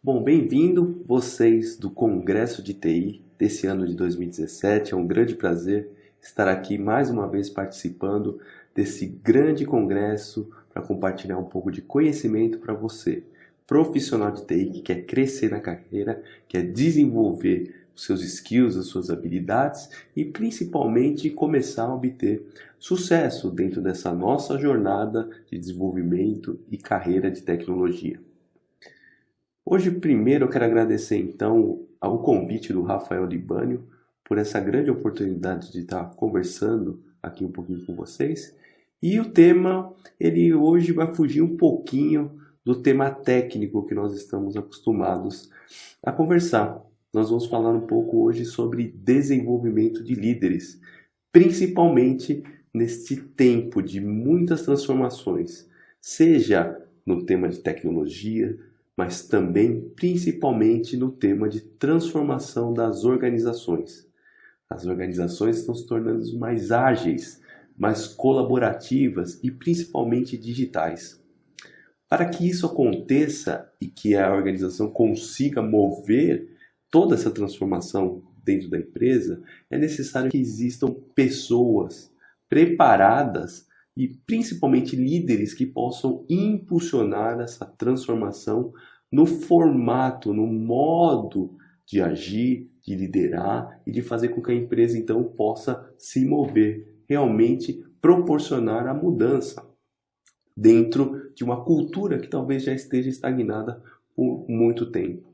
Bom, bem-vindo vocês do Congresso de TI desse ano de 2017. É um grande prazer estar aqui mais uma vez participando desse grande congresso para compartilhar um pouco de conhecimento para você, profissional de TI que quer crescer na carreira, quer desenvolver os seus skills, as suas habilidades e principalmente começar a obter sucesso dentro dessa nossa jornada de desenvolvimento e carreira de tecnologia. Hoje, primeiro, eu quero agradecer, então, ao convite do Rafael Libânio por essa grande oportunidade de estar conversando aqui um pouquinho com vocês. E o tema, ele hoje vai fugir um pouquinho do tema técnico que nós estamos acostumados a conversar. Nós vamos falar um pouco hoje sobre desenvolvimento de líderes, principalmente neste tempo de muitas transformações, seja no tema de tecnologia, mas também, principalmente, no tema de transformação das organizações. As organizações estão se tornando mais ágeis, mais colaborativas e principalmente digitais. Para que isso aconteça e que a organização consiga mover toda essa transformação dentro da empresa, é necessário que existam pessoas preparadas e principalmente líderes que possam impulsionar essa transformação no formato, no modo de agir, de liderar e de fazer com que a empresa então possa se mover, realmente proporcionar a mudança dentro de uma cultura que talvez já esteja estagnada por muito tempo.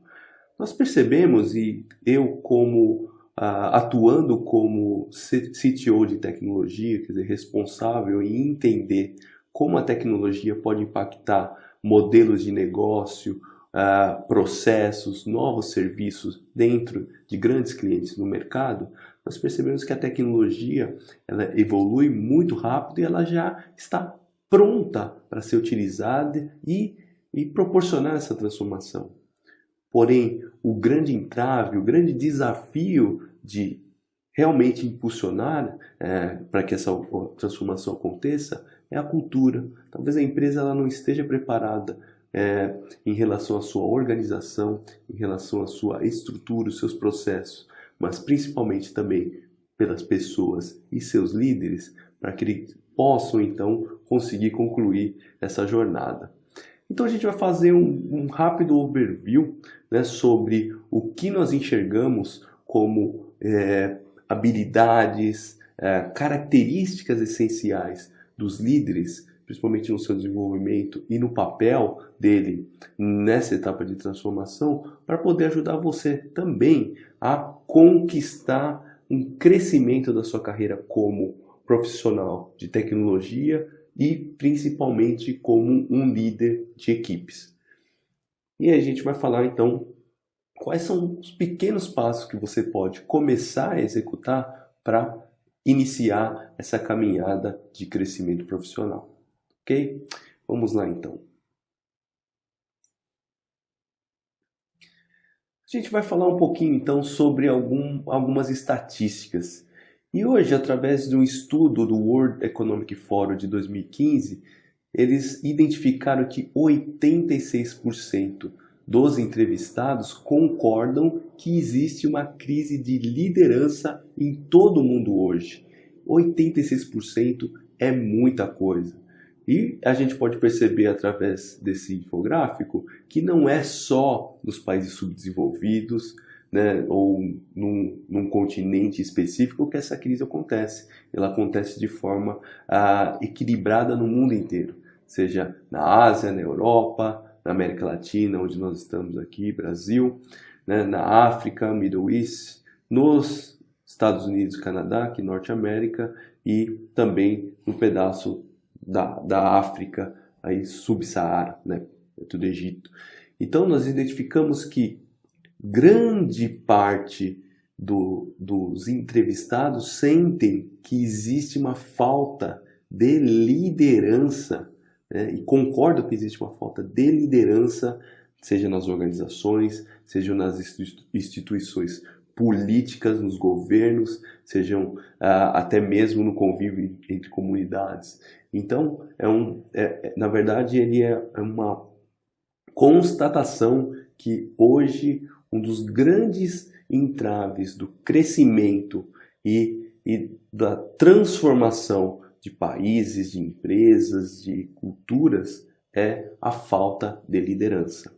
Nós percebemos, e eu como atuando como CTO de tecnologia, quer dizer, responsável em entender como a tecnologia pode impactar modelos de negócio, processos, novos serviços dentro de grandes clientes no mercado, nós percebemos que a tecnologia ela evolui muito rápido e ela já está pronta para ser utilizada e proporcionar essa transformação. Porém, o grande entrave, o grande desafio de realmente impulsionar para que essa transformação aconteça é a cultura. Talvez a empresa ela não esteja preparada em relação à sua organização, em relação à sua estrutura, os seus processos, mas principalmente também pelas pessoas e seus líderes, para que eles possam então conseguir concluir essa jornada. Então a gente vai fazer um rápido overview, né, sobre o que nós enxergamos como habilidades, características essenciais dos líderes, principalmente no seu desenvolvimento e no papel dele nessa etapa de transformação, para poder ajudar você também a conquistar um crescimento da sua carreira como profissional de tecnologia e principalmente como um líder de equipes. E aí a gente vai falar então quais são os pequenos passos que você pode começar a executar para iniciar essa caminhada de crescimento profissional. Ok? Vamos lá então. A gente vai falar um pouquinho então sobre algumas estatísticas. E hoje, através de um estudo do World Economic Forum de 2015, eles identificaram que 86% dos entrevistados concordam que existe uma crise de liderança em todo o mundo hoje. 86% é muita coisa. E a gente pode perceber através desse infográfico que não é só nos países subdesenvolvidos, né, ou num continente específico que essa crise acontece. Ela acontece de forma equilibrada no mundo inteiro, seja na Ásia, na Europa, na América Latina, onde nós estamos aqui, Brasil, né, na África, Middle East, nos Estados Unidos, Canadá, aqui Norte América, e também no pedaço da África, aí subsaara, né, do Egito. Então nós identificamos que grande parte dos entrevistados sentem que existe uma falta de liderança, né? E concordam que existe uma falta de liderança, seja nas organizações, seja nas instituições políticas, nos governos, sejam até mesmo no convívio entre comunidades. Então, na verdade, ele é uma constatação que hoje um dos grandes entraves do crescimento e da transformação de países, de empresas, de culturas é a falta de liderança.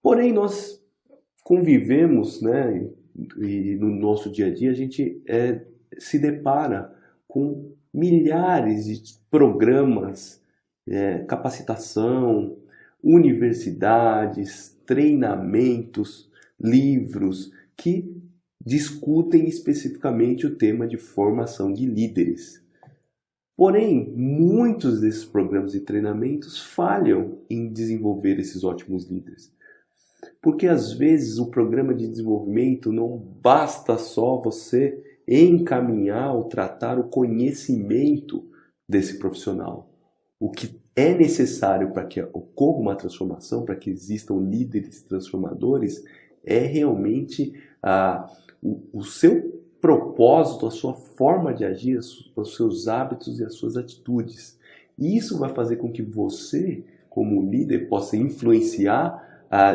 Porém, nós convivemos, né, e no nosso dia a dia a gente se depara com milhares de programas, capacitação, universidades, treinamentos, livros que discutem especificamente o tema de formação de líderes. Porém, muitos desses programas e treinamentos falham em desenvolver esses ótimos líderes. Porque às vezes o programa de desenvolvimento não basta só você encaminhar ou tratar o conhecimento desse profissional. O que é necessário para que ocorra uma transformação, para que existam líderes transformadores, é realmente o seu propósito, a sua forma de agir, os seus hábitos e as suas atitudes. E isso vai fazer com que você, como líder, possa influenciar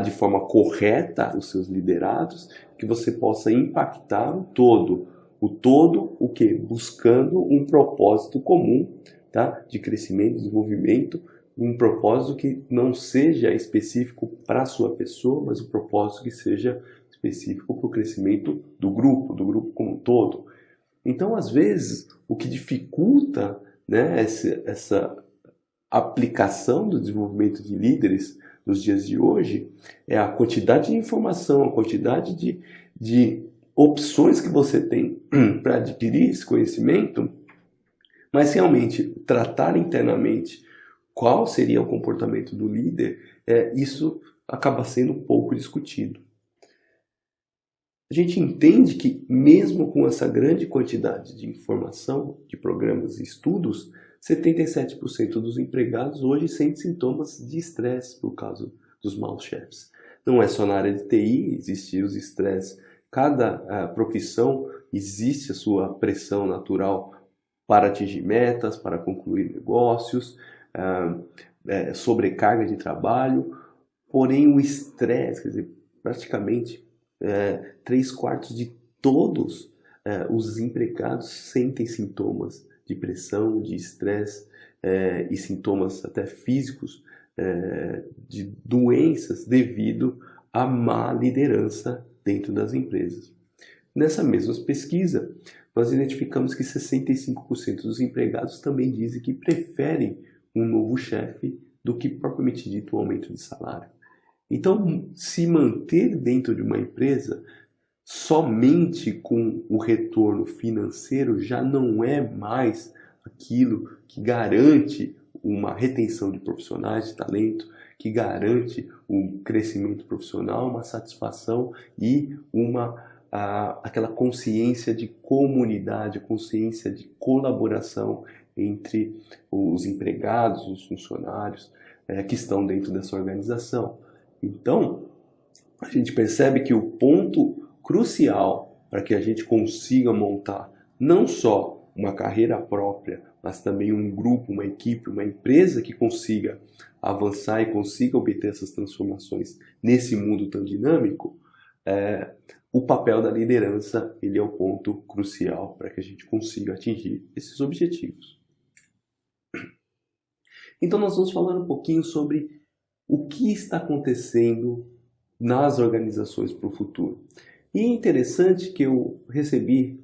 de forma correta os seus liderados, que você possa impactar o todo. O todo, o quê? Buscando um propósito comum, tá? De crescimento, desenvolvimento, um propósito que não seja específico para a sua pessoa, mas um propósito que seja específico para o crescimento do grupo como um todo. Então, às vezes, o que dificulta, né, essa aplicação do desenvolvimento de líderes nos dias de hoje é a quantidade de informação, a quantidade de opções que você tem para adquirir esse conhecimento, mas realmente tratar internamente qual seria o comportamento do líder, isso acaba sendo pouco discutido. A gente entende que mesmo com essa grande quantidade de informação, de programas e estudos, 77% dos empregados hoje sentem sintomas de estresse por causa dos maus chefes. Não é só na área de TI, existe os estresses. Cada profissão existe a sua pressão natural para atingir metas, para concluir negócios, sobrecarga de trabalho. Porém, o estresse, quer dizer, praticamente 3/4 de todos os empregados sentem sintomas de pressão, de estresse e sintomas até físicos de doenças devido à má liderança dentro das empresas. Nessa mesma pesquisa, nós identificamos que 65% dos empregados também dizem que preferem um novo chefe do que propriamente dito um aumento de salário. Então, se manter dentro de uma empresa somente com o retorno financeiro já não é mais aquilo que garante uma retenção de profissionais de talento, que garante um crescimento profissional, uma satisfação e aquela consciência de comunidade, consciência de colaboração entre os empregados, os funcionários que estão dentro dessa organização. Então, a gente percebe que o ponto crucial para que a gente consiga montar não só uma carreira própria, mas também um grupo, uma equipe, uma empresa que consiga avançar e consiga obter essas transformações nesse mundo tão dinâmico, o papel da liderança ele é o ponto crucial para que a gente consiga atingir esses objetivos. Então nós vamos falar um pouquinho sobre o que está acontecendo nas organizações para o futuro. E é interessante que eu recebi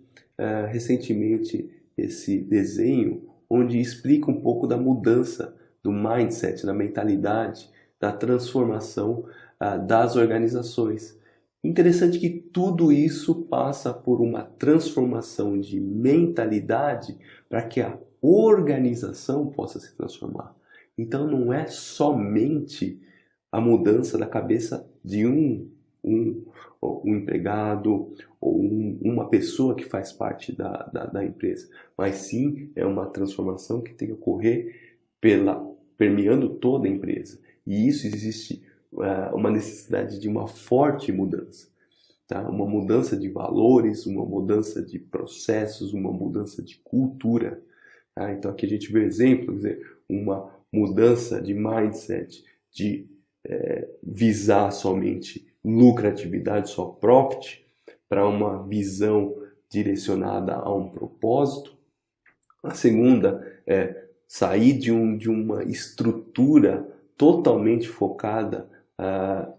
recentemente esse desenho onde explica um pouco da mudança do mindset, da mentalidade, da transformação das organizações. Interessante que tudo isso passa por uma transformação de mentalidade para que a organização possa se transformar. Então não é somente a mudança da cabeça de um empregado ou uma pessoa que faz parte da empresa, mas sim é uma transformação que tem que ocorrer permeando toda a empresa. E isso existe uma necessidade de uma forte mudança, tá? Uma mudança de valores, uma mudança de processos, uma mudança de cultura. Tá? Então aqui a gente vê exemplos, uma mudança de mindset, de visar somente lucratividade, só profit, para uma visão direcionada a um propósito. A segunda é sair de uma estrutura totalmente focada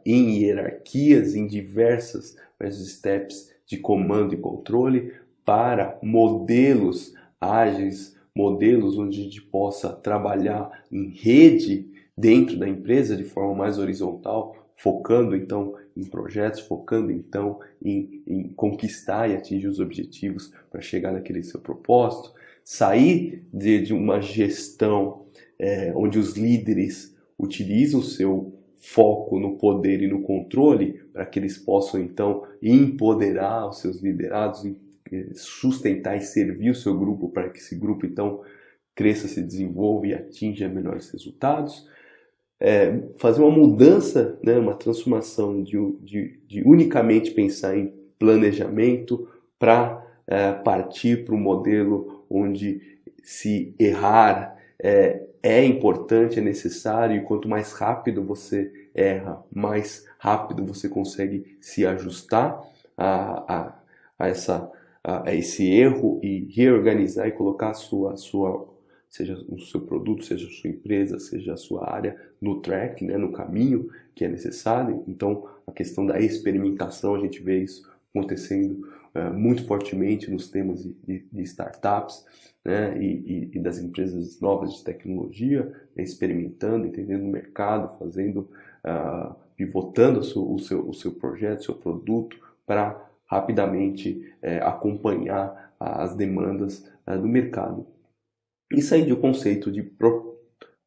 em hierarquias, em diversas steps de comando e controle, para modelos ágeis, modelos onde a gente possa trabalhar em rede dentro da empresa de forma mais horizontal, focando então em projetos, focando então em conquistar e atingir os objetivos para chegar naquele seu propósito, sair de uma gestão onde os líderes utilizam o seu foco no poder e no controle para que eles possam então empoderar os seus liderados, sustentar e servir o seu grupo para que esse grupo então cresça, se desenvolva e atinja melhores resultados. Fazer uma mudança, né, uma transformação de unicamente pensar em planejamento para partir para um modelo onde se errar é importante, é necessário, e quanto mais rápido você erra, mais rápido você consegue se ajustar a esse erro e reorganizar e colocar seja o seu produto, seja a sua empresa, seja a sua área no track, né, no caminho que é necessário. Então, a questão da experimentação, a gente vê isso acontecendo muito fortemente nos temas de startups, né, e das empresas novas de tecnologia, né, experimentando, entendendo o mercado, fazendo, pivotando o seu projeto, o seu produto, para rapidamente acompanhar as demandas do mercado. E sair do conceito de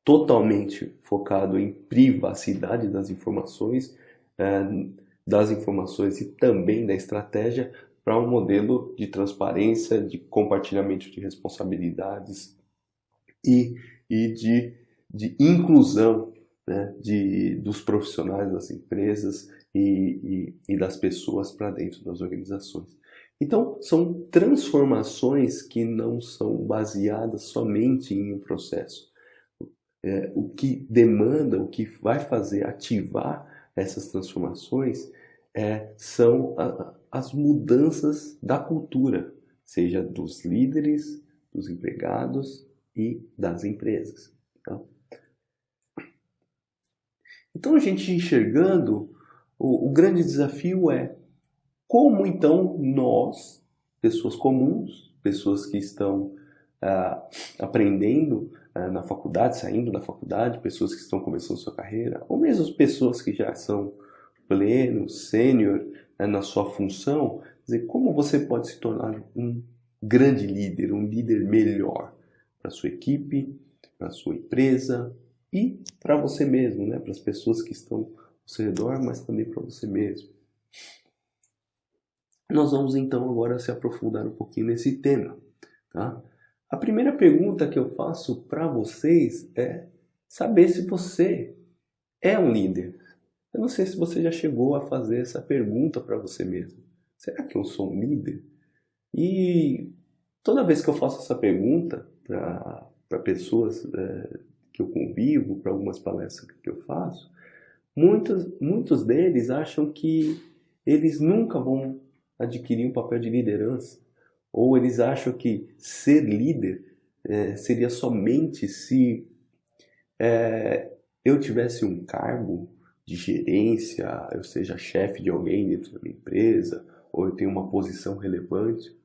totalmente focado em privacidade das informações e também da estratégia, para um modelo de transparência, de compartilhamento de responsabilidades e de inclusão, né, dos profissionais das empresas e das pessoas para dentro das organizações. Então, são transformações que não são baseadas somente em um processo. O que demanda, o que vai fazer ativar essas transformações são as mudanças da cultura, seja dos líderes, dos empregados e das empresas. Tá? Então, a gente enxergando, o grande desafio é como então nós, pessoas comuns, pessoas que estão aprendendo na faculdade, saindo da faculdade, pessoas que estão começando sua carreira, ou mesmo pessoas que já são plenos, sênior na sua função, dizer, como você pode se tornar um grande líder, um líder melhor para sua equipe, para sua empresa e para você mesmo, né? Para as pessoas que estão ao seu redor, mas também para você mesmo. Nós vamos então agora se aprofundar um pouquinho nesse tema, tá? A primeira pergunta que eu faço para vocês é saber se você é um líder. Eu não sei se você já chegou a fazer essa pergunta para você mesmo. Será que eu sou um líder? E toda vez que eu faço essa pergunta para pessoas que eu convivo, para algumas palestras que eu faço, muitos deles acham que eles nunca vão adquirir um papel de liderança, ou eles acham que ser líder seria somente se eu tivesse um cargo de gerência, eu seja chefe de alguém dentro da minha empresa, ou eu tenho uma posição relevante.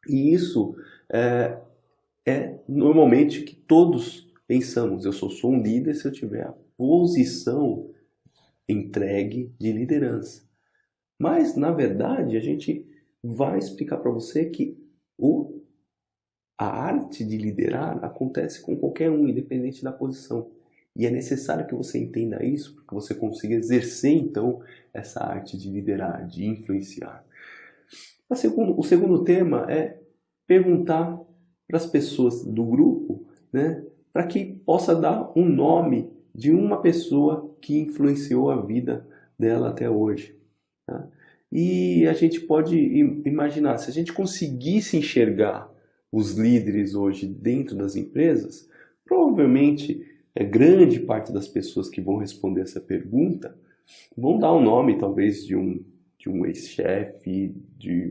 E isso é normalmente que todos pensamos, eu só sou um líder se eu tiver a posição entregue de liderança. Mas, na verdade, a gente vai explicar para você que a arte de liderar acontece com qualquer um, independente da posição. E é necessário que você entenda isso para que você consiga exercer, então, essa arte de liderar, de influenciar. O segundo tema é perguntar para as pessoas do grupo, né, para que possa dar um nome de uma pessoa que influenciou a vida dela até hoje. Tá? E a gente pode imaginar, se a gente conseguisse enxergar os líderes hoje dentro das empresas, provavelmente grande parte das pessoas que vão responder essa pergunta vão dar o nome, talvez, de um ex-chefe, de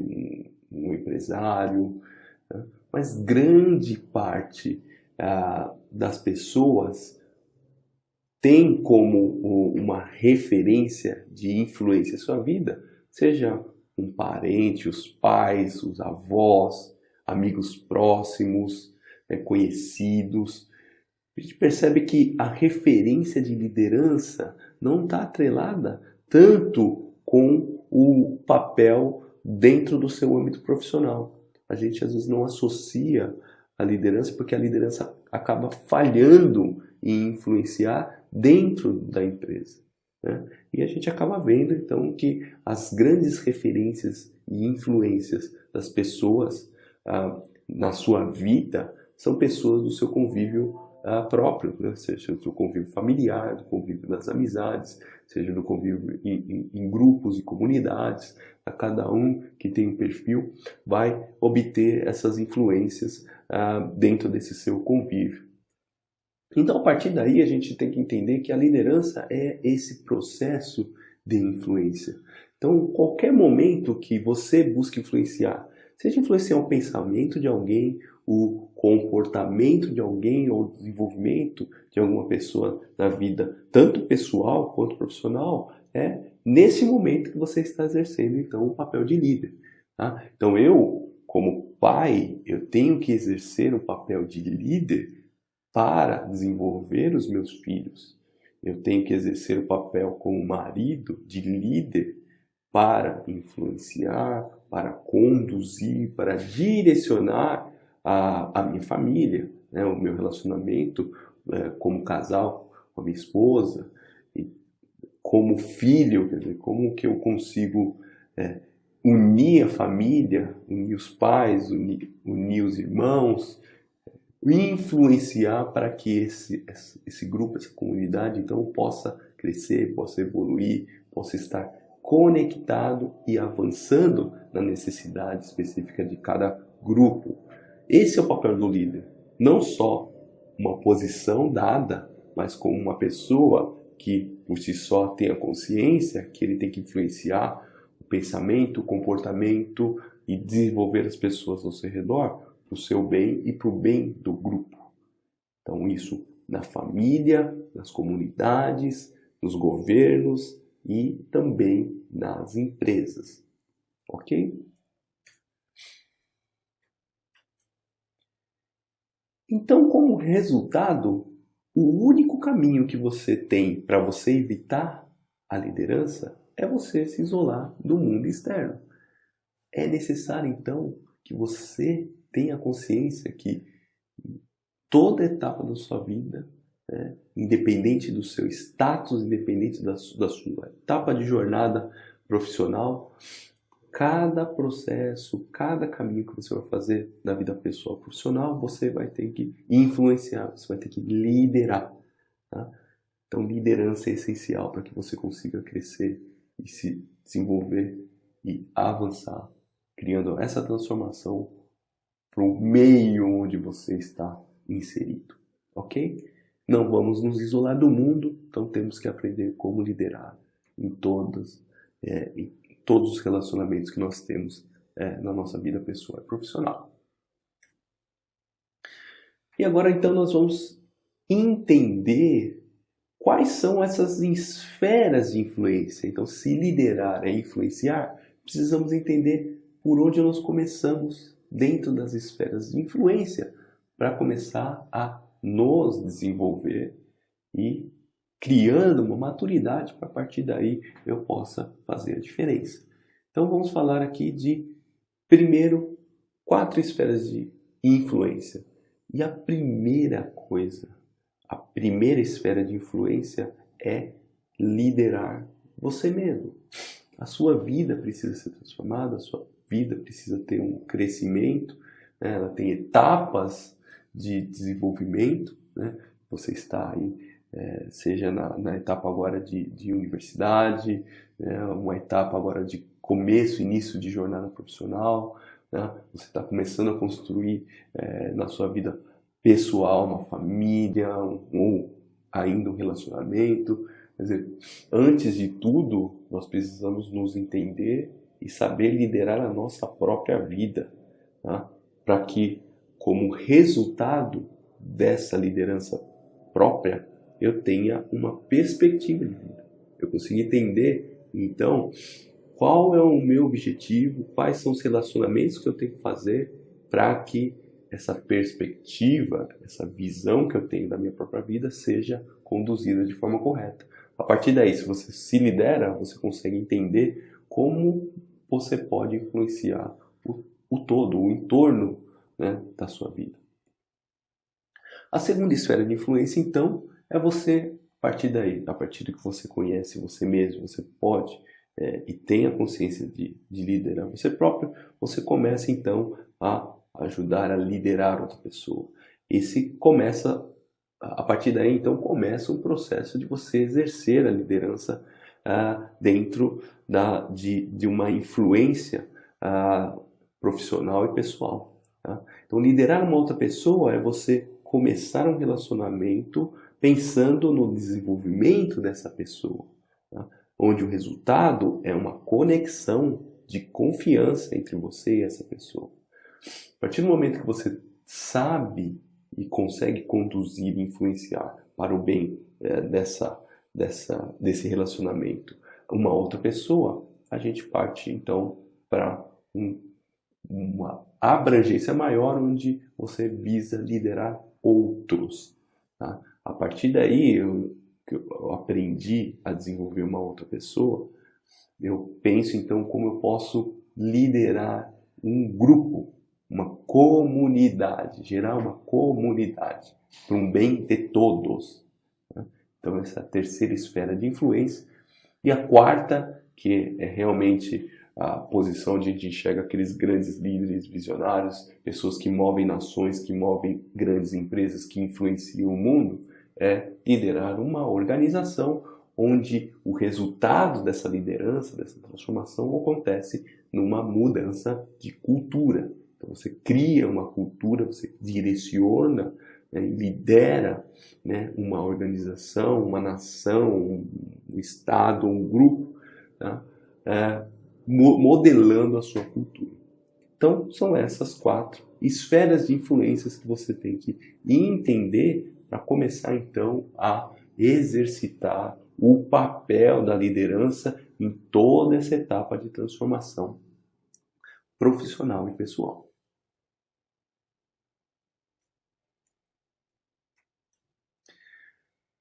um empresário, né? Mas grande parte das pessoas tem como uma referência de influência em sua vida, seja um parente, os pais, os avós, amigos próximos, conhecidos. A gente percebe que a referência de liderança não está atrelada tanto com o papel dentro do seu âmbito profissional. A gente às vezes não associa a liderança porque a liderança acaba falhando em influenciar dentro da empresa, né? E a gente acaba vendo então que as grandes referências e influências das pessoas na sua vida são pessoas do seu convívio próprio, né? Seja do convívio familiar, do convívio das amizades, seja do convívio em grupos e comunidades. A cada um que tem um perfil vai obter essas influências dentro desse seu convívio. Então, a partir daí, a gente tem que entender que a liderança é esse processo de influência. Então, qualquer momento que você busca influenciar, seja influenciar o pensamento de alguém, o comportamento de alguém ou o desenvolvimento de alguma pessoa na vida, tanto pessoal quanto profissional, é nesse momento que você está exercendo, então, o papel de líder. Tá? Então, eu, como pai, eu tenho que exercer o papel de líder para desenvolver os meus filhos. Eu tenho que exercer o papel como marido de líder para influenciar, para conduzir, para direcionar a minha família, né, o meu relacionamento como casal com a minha esposa, e como filho, quer dizer, como que eu consigo unir a família, unir os pais, unir os irmãos, influenciar para que esse grupo, essa comunidade, então, possa crescer, possa evoluir, possa estar conectado e avançando na necessidade específica de cada grupo. Esse é o papel do líder. Não só uma posição dada, mas como uma pessoa que, por si só, tem a consciência que ele tem que influenciar o pensamento, o comportamento e desenvolver as pessoas ao seu redor para o seu bem e para o bem do grupo. Então, isso na família, nas comunidades, nos governos e também nas empresas. Ok? Então, como resultado, o único caminho que você tem para você evitar a liderança é você se isolar do mundo externo. É necessário, então, que você tenha consciência que toda etapa da sua vida, né, independente do seu status, independente da sua etapa de jornada profissional, cada processo, cada caminho que você vai fazer na vida pessoal e profissional, você vai ter que influenciar, você vai ter que liderar. Tá? Então, liderança é essencial para que você consiga crescer e se desenvolver e avançar, criando essa transformação para o meio onde você está inserido, ok? Não vamos nos isolar do mundo, então temos que aprender como liderar em todos os relacionamentos que nós temos na nossa vida pessoal e profissional. E agora então nós vamos entender quais são essas esferas de influência. Então, se liderar é influenciar, precisamos entender por onde nós começamos dentro das esferas de influência para começar a nos desenvolver e criando uma maturidade para a partir daí eu possa fazer a diferença. Então vamos falar aqui de, primeiro, 4 esferas de influência. E a primeira coisa, a primeira esfera de influência é liderar você mesmo. A sua vida precisa ser transformada, a sua vida precisa ter um crescimento, né? Ela tem etapas de desenvolvimento, né? Você está aí, seja na etapa agora de universidade, né? Uma etapa agora de começo, início de jornada profissional, né? Você está começando a construir na sua vida pessoal uma família, ainda um relacionamento. Quer dizer, antes de tudo, nós precisamos nos entender e saber liderar a nossa própria vida, tá? Para que, como resultado dessa liderança própria, eu tenha uma perspectiva de vida. Eu consigo entender, então, qual é o meu objetivo, quais são os relacionamentos que eu tenho que fazer para que essa perspectiva, essa visão que eu tenho da minha própria vida seja conduzida de forma correta. A partir daí, se você se lidera, você consegue entender como você pode influenciar o todo, o entorno, né, da sua vida. A segunda esfera de influência, então, é você, a partir daí, a partir do que você conhece você mesmo, você pode e tem a consciência de liderar você próprio, você começa, então, a ajudar a liderar outra pessoa. A partir daí, então, começa um processo de você exercer a liderança dentro de uma influência profissional e pessoal. Tá? Então, liderar uma outra pessoa é você começar um relacionamento pensando no desenvolvimento dessa pessoa, tá? Onde o resultado é uma conexão de confiança entre você e essa pessoa. A partir do momento que você sabe e consegue conduzir e influenciar para o bem desse relacionamento uma outra pessoa, a gente parte então para uma abrangência maior onde você visa liderar outros. Tá? A partir daí, que eu aprendi a desenvolver uma outra pessoa, eu penso então como eu posso liderar um grupo, uma comunidade, gerar uma comunidade para um bem de todos. Tá? Então essa é a terceira esfera de influência. E a quarta, que é realmente a posição onde a gente enxerga aqueles grandes líderes visionários, pessoas que movem nações, que movem grandes empresas, que influenciam o mundo, é liderar uma organização onde o resultado dessa liderança, dessa transformação, acontece numa mudança de cultura. Então você cria uma cultura, você direciona, né, lidera, né, uma organização, uma nação, um estado, um grupo, tá? Modelando a sua cultura. Então, são essas 4 esferas de influências que você tem que entender para começar, então, a exercitar o papel da liderança em toda essa etapa de transformação profissional e pessoal.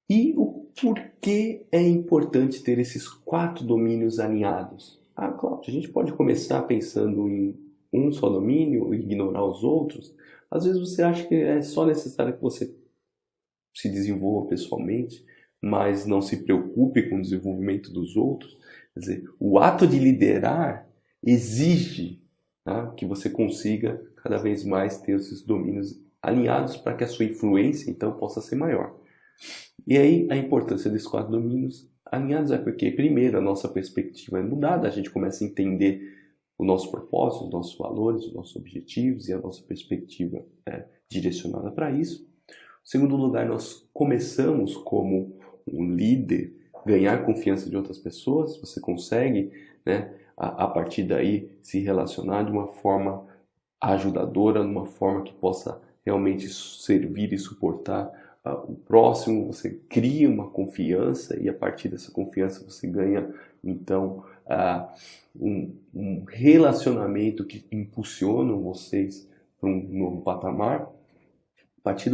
E o porquê é importante ter esses 4 domínios alinhados? Cláudio, a gente pode começar pensando em um só domínio e ignorar os outros. Às vezes você acha que é só necessário que você se desenvolva pessoalmente, mas não se preocupe com o desenvolvimento dos outros. Quer dizer, o ato de liderar exige, tá, que você consiga cada vez mais ter esses domínios alinhados para que a sua influência, então, possa ser maior. E aí a importância desses 4 domínios alinhados é porque, primeiro, a nossa perspectiva é mudada, a gente começa a entender o nosso propósito, os nossos valores, os nossos objetivos e a nossa perspectiva é direcionada para isso. Em segundo lugar, nós começamos como um líder ganhar confiança de outras pessoas, você consegue, né, a partir daí se relacionar de uma forma ajudadora, de uma forma que possa realmente servir e suportar o próximo, você cria uma confiança e a partir dessa confiança você ganha então um relacionamento que impulsiona vocês para um novo patamar. A partir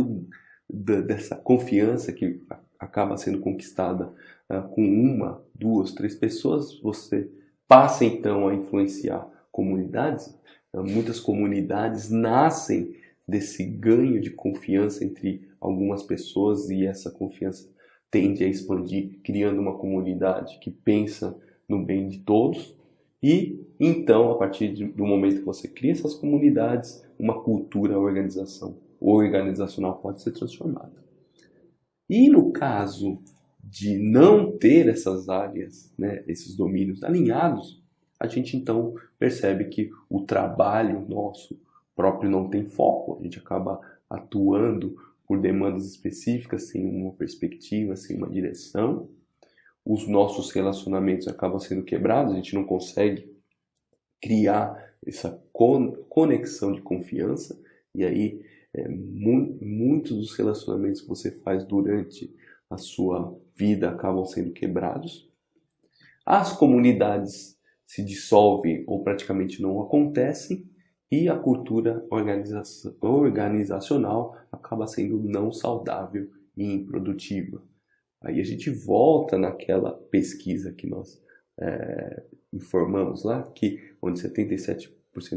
dessa confiança que acaba sendo conquistada com 1, 2, 3 pessoas, você passa então a influenciar comunidades. Muitas comunidades nascem desse ganho de confiança entre algumas pessoas e essa confiança tende a expandir, criando uma comunidade que pensa no bem de todos. E então, a partir do momento que você cria essas comunidades, uma cultura organizacional pode ser transformada. E no caso de não ter essas áreas, né, esses domínios alinhados, a gente então percebe que o trabalho nosso próprio não tem foco, a gente acaba atuando por demandas específicas, sem uma perspectiva, sem uma direção. Os nossos relacionamentos acabam sendo quebrados, a gente não consegue criar essa conexão de confiança, e aí muitos dos relacionamentos que você faz durante a sua vida acabam sendo quebrados. As comunidades se dissolvem ou praticamente não acontecem, e a cultura organizacional acaba sendo não saudável e improdutiva. Aí a gente volta naquela pesquisa que nós informamos lá, onde 77%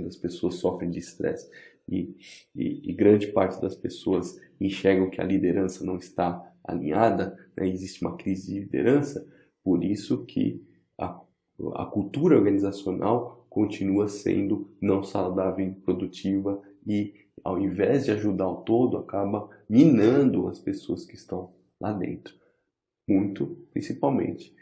das pessoas sofrem de estresse e grande parte das pessoas enxergam que a liderança não está alinhada, né? Existe uma crise de liderança, por isso que a cultura organizacional continua sendo não saudável e produtiva, e ao invés de ajudar o todo, acaba minando as pessoas que estão lá dentro. Muito, principalmente,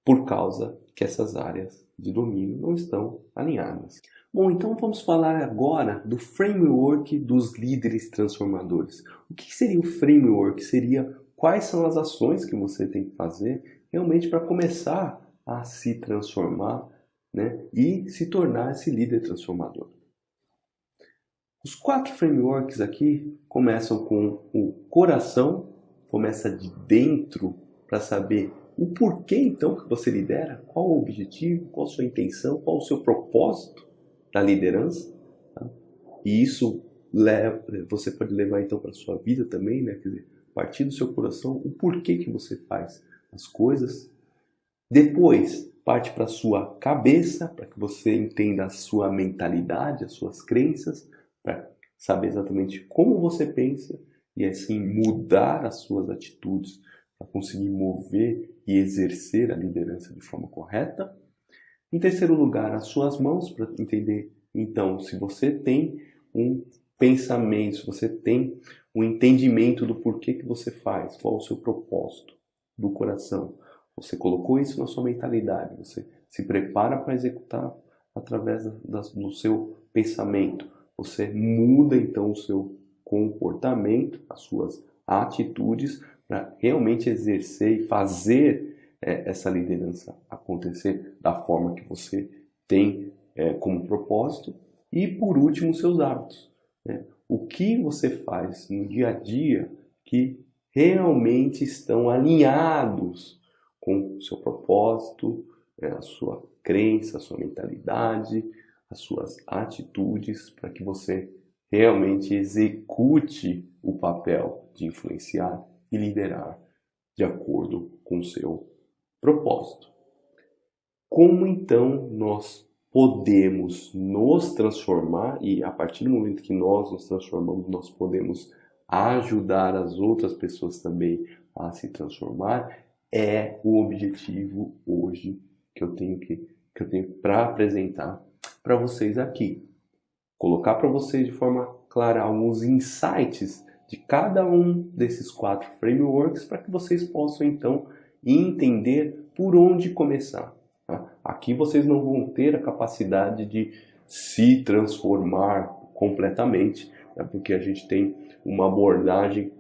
por causa que essas áreas de domínio não estão alinhadas. Bom, então vamos falar agora do framework dos líderes transformadores. O que seria o framework? Seria quais são as ações que você tem que fazer realmente para começar a se transformar, né, e se tornar esse líder transformador. Os 4 frameworks aqui começam com o coração, começa de dentro para saber o porquê então que você lidera, qual o objetivo, qual a sua intenção, qual o seu propósito da liderança. Tá? E isso você pode levar então para a sua vida também, né? Quer dizer, a partir do seu coração, o porquê que você faz as coisas. Depois, parte para a sua cabeça, para que você entenda a sua mentalidade, as suas crenças, para saber exatamente como você pensa e assim mudar as suas atitudes para conseguir mover e exercer a liderança de forma correta. Em terceiro lugar, as suas mãos, para entender então se você tem um pensamento, se você tem um entendimento do porquê que você faz, qual o seu propósito do coração. Você colocou isso na sua mentalidade, você se prepara para executar através do seu pensamento. Você muda então o seu comportamento, as suas atitudes, para realmente exercer e fazer essa liderança acontecer da forma que você tem como propósito. E por último, os seus hábitos. Né? O que você faz no dia a dia que realmente estão alinhados com o seu propósito, a sua crença, a sua mentalidade, as suas atitudes, para que você realmente execute o papel de influenciar e liderar de acordo com o seu propósito. Como então nós podemos nos transformar, e a partir do momento que nós nos transformamos, nós podemos ajudar as outras pessoas também a se transformar? É o objetivo hoje que eu tenho para apresentar para vocês aqui. Colocar para vocês de forma clara alguns insights de cada um desses 4 frameworks para que vocês possam então entender por onde começar. Tá? Aqui vocês não vão ter a capacidade de se transformar completamente, né? Porque a gente tem uma abordagem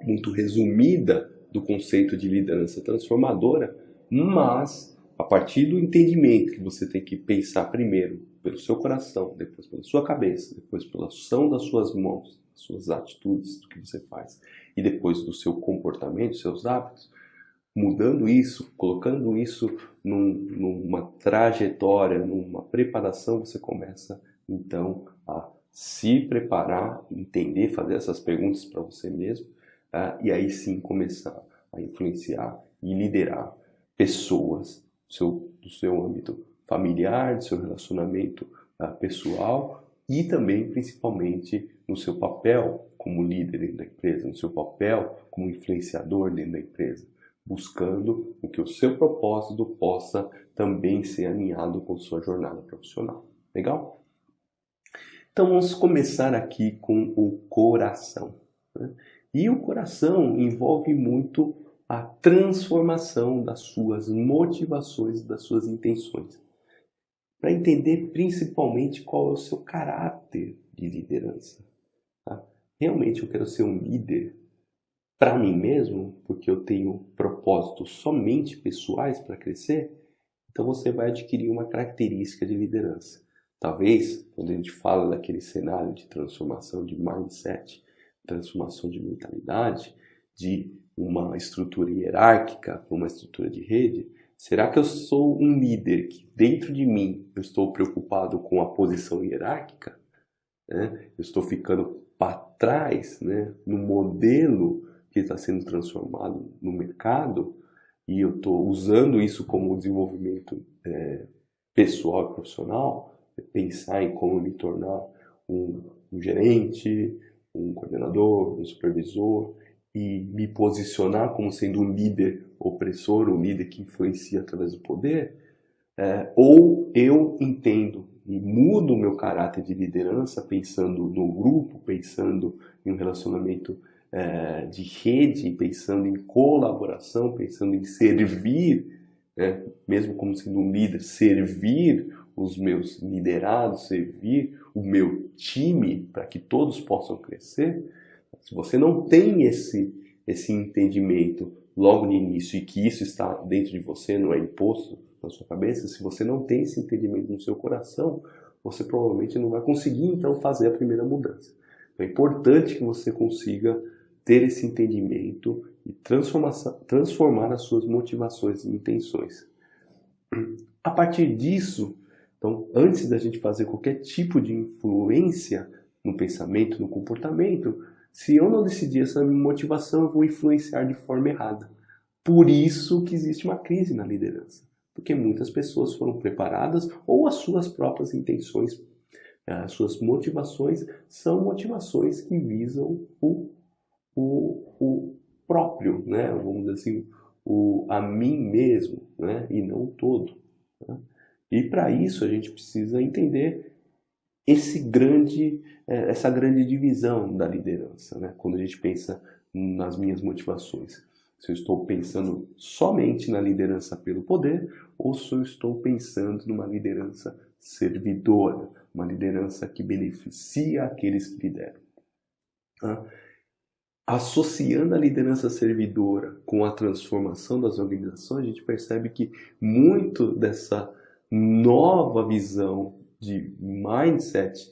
muito resumida do conceito de liderança transformadora, mas a partir do entendimento que você tem que pensar primeiro pelo seu coração, depois pela sua cabeça, depois pela ação das suas mãos, suas atitudes, do que você faz, e depois do seu comportamento, seus hábitos, mudando isso, colocando isso numa trajetória, numa preparação, você começa então a se preparar, entender, fazer essas perguntas para você mesmo, e aí sim começar a influenciar e liderar pessoas do seu âmbito familiar, do seu relacionamento pessoal e também, principalmente, no seu papel como líder dentro da empresa, no seu papel como influenciador dentro da empresa, buscando que o seu propósito possa também ser alinhado com sua jornada profissional. Legal? Então vamos começar aqui com o coração, né? E o coração envolve muito a transformação das suas motivações, das suas intenções, para entender principalmente qual é o seu caráter de liderança. Tá? realmente eu quero ser um líder para mim mesmo, porque eu tenho propósitos somente pessoais para crescer, então você vai adquirir uma característica de liderança. Talvez, quando a gente fala daquele cenário de transformação de mindset, transformação de mentalidade, de uma estrutura hierárquica para uma estrutura de rede, será que eu sou um líder que dentro de mim eu estou preocupado com a posição hierárquica? Né? Eu estou ficando para trás, né, no modelo que está sendo transformado no mercado e eu estou usando isso como desenvolvimento pessoal e profissional, pensar em como me tornar um gerente, um coordenador, um supervisor e me posicionar como sendo um líder opressor, um líder que influencia através do poder, ou eu entendo e mudo o meu caráter de liderança pensando no grupo, pensando em um relacionamento de rede, pensando em colaboração, pensando em servir, mesmo como sendo um líder, servir os meus liderados, servir o meu time para que todos possam crescer. Se você não tem esse entendimento logo no início e que isso está dentro de você, não é imposto na sua cabeça, se você não tem esse entendimento no seu coração, você provavelmente não vai conseguir então fazer a primeira mudança. Então, é importante que você consiga ter esse entendimento e transformar as suas motivações e intenções. A partir disso, então, antes da gente fazer qualquer tipo de influência no pensamento, no comportamento, se eu não decidir essa motivação, eu vou influenciar de forma errada. Por isso que existe uma crise na liderança. Porque muitas pessoas foram preparadas ou as suas próprias intenções, as suas motivações são motivações que visam o próprio, né? Vamos dizer assim, a mim mesmo, né? E não o todo. Né? E para isso a gente precisa entender essa grande divisão da liderança, né? Quando a gente pensa nas minhas motivações. Se eu estou pensando somente na liderança pelo poder ou se eu estou pensando numa liderança servidora, uma liderança que beneficia aqueles que lideram. Associando a liderança servidora com a transformação das organizações, a gente percebe que muito dessa nova visão de mindset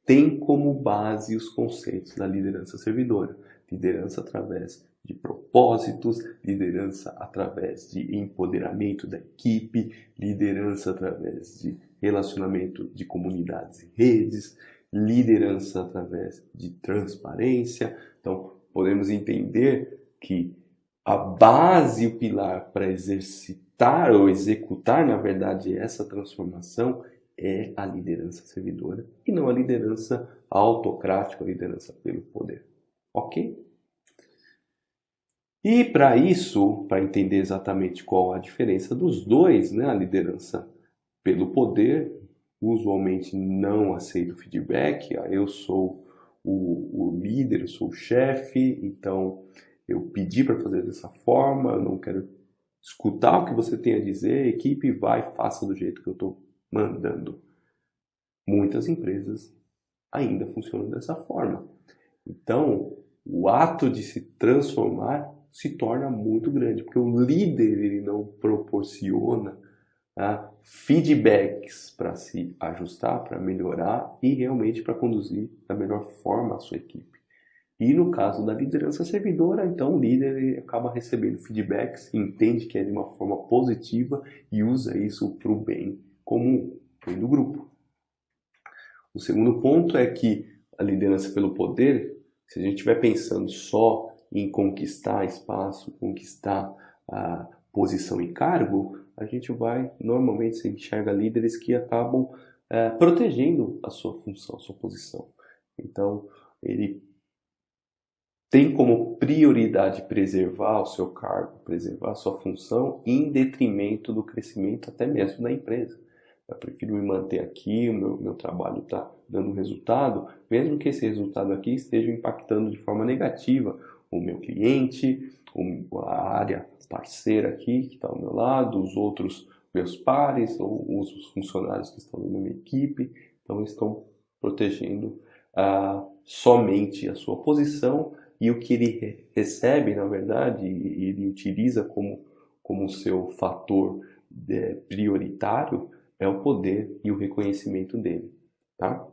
tem como base os conceitos da liderança servidora. Liderança através de propósitos, liderança através de empoderamento da equipe, liderança através de relacionamento de comunidades e redes, liderança através de transparência. Então, podemos entender que a base e o pilar para exercitar ou executar, na verdade, essa transformação é a liderança servidora e não a liderança autocrática, a liderança pelo poder. Ok? E para isso, para entender exatamente qual a diferença dos dois, né, a liderança pelo poder, usualmente não aceita o feedback, eu sou o líder, eu sou o chefe, então eu pedi para fazer dessa forma, eu não quero escutar o que você tem a dizer, a equipe vai e faça do jeito que eu estou mandando. Muitas empresas ainda funcionam dessa forma. Então, o ato de se transformar se torna muito grande, porque o líder ele não proporciona feedbacks para se ajustar, para melhorar e realmente para conduzir da melhor forma a sua equipe. E no caso da liderança servidora, então o líder ele acaba recebendo feedbacks, entende que é de uma forma positiva e usa isso para o bem comum, bem do grupo. O segundo ponto é que a liderança pelo poder, se a gente estiver pensando só em conquistar espaço, conquistar a posição e cargo, a gente vai, normalmente, se enxerga líderes que acabam protegendo a sua função, a sua posição. Então, ele tem como prioridade preservar o seu cargo, preservar a sua função, em detrimento do crescimento até mesmo da empresa. Eu prefiro me manter aqui, o meu trabalho está dando resultado, mesmo que esse resultado aqui esteja impactando de forma negativa o meu cliente, a área parceira aqui que está ao meu lado, os outros meus pares, ou os funcionários que estão na minha equipe, então estão protegendo somente a sua posição, e o que ele recebe, na verdade, ele utiliza como seu fator prioritário, é o poder e o reconhecimento dele, tá?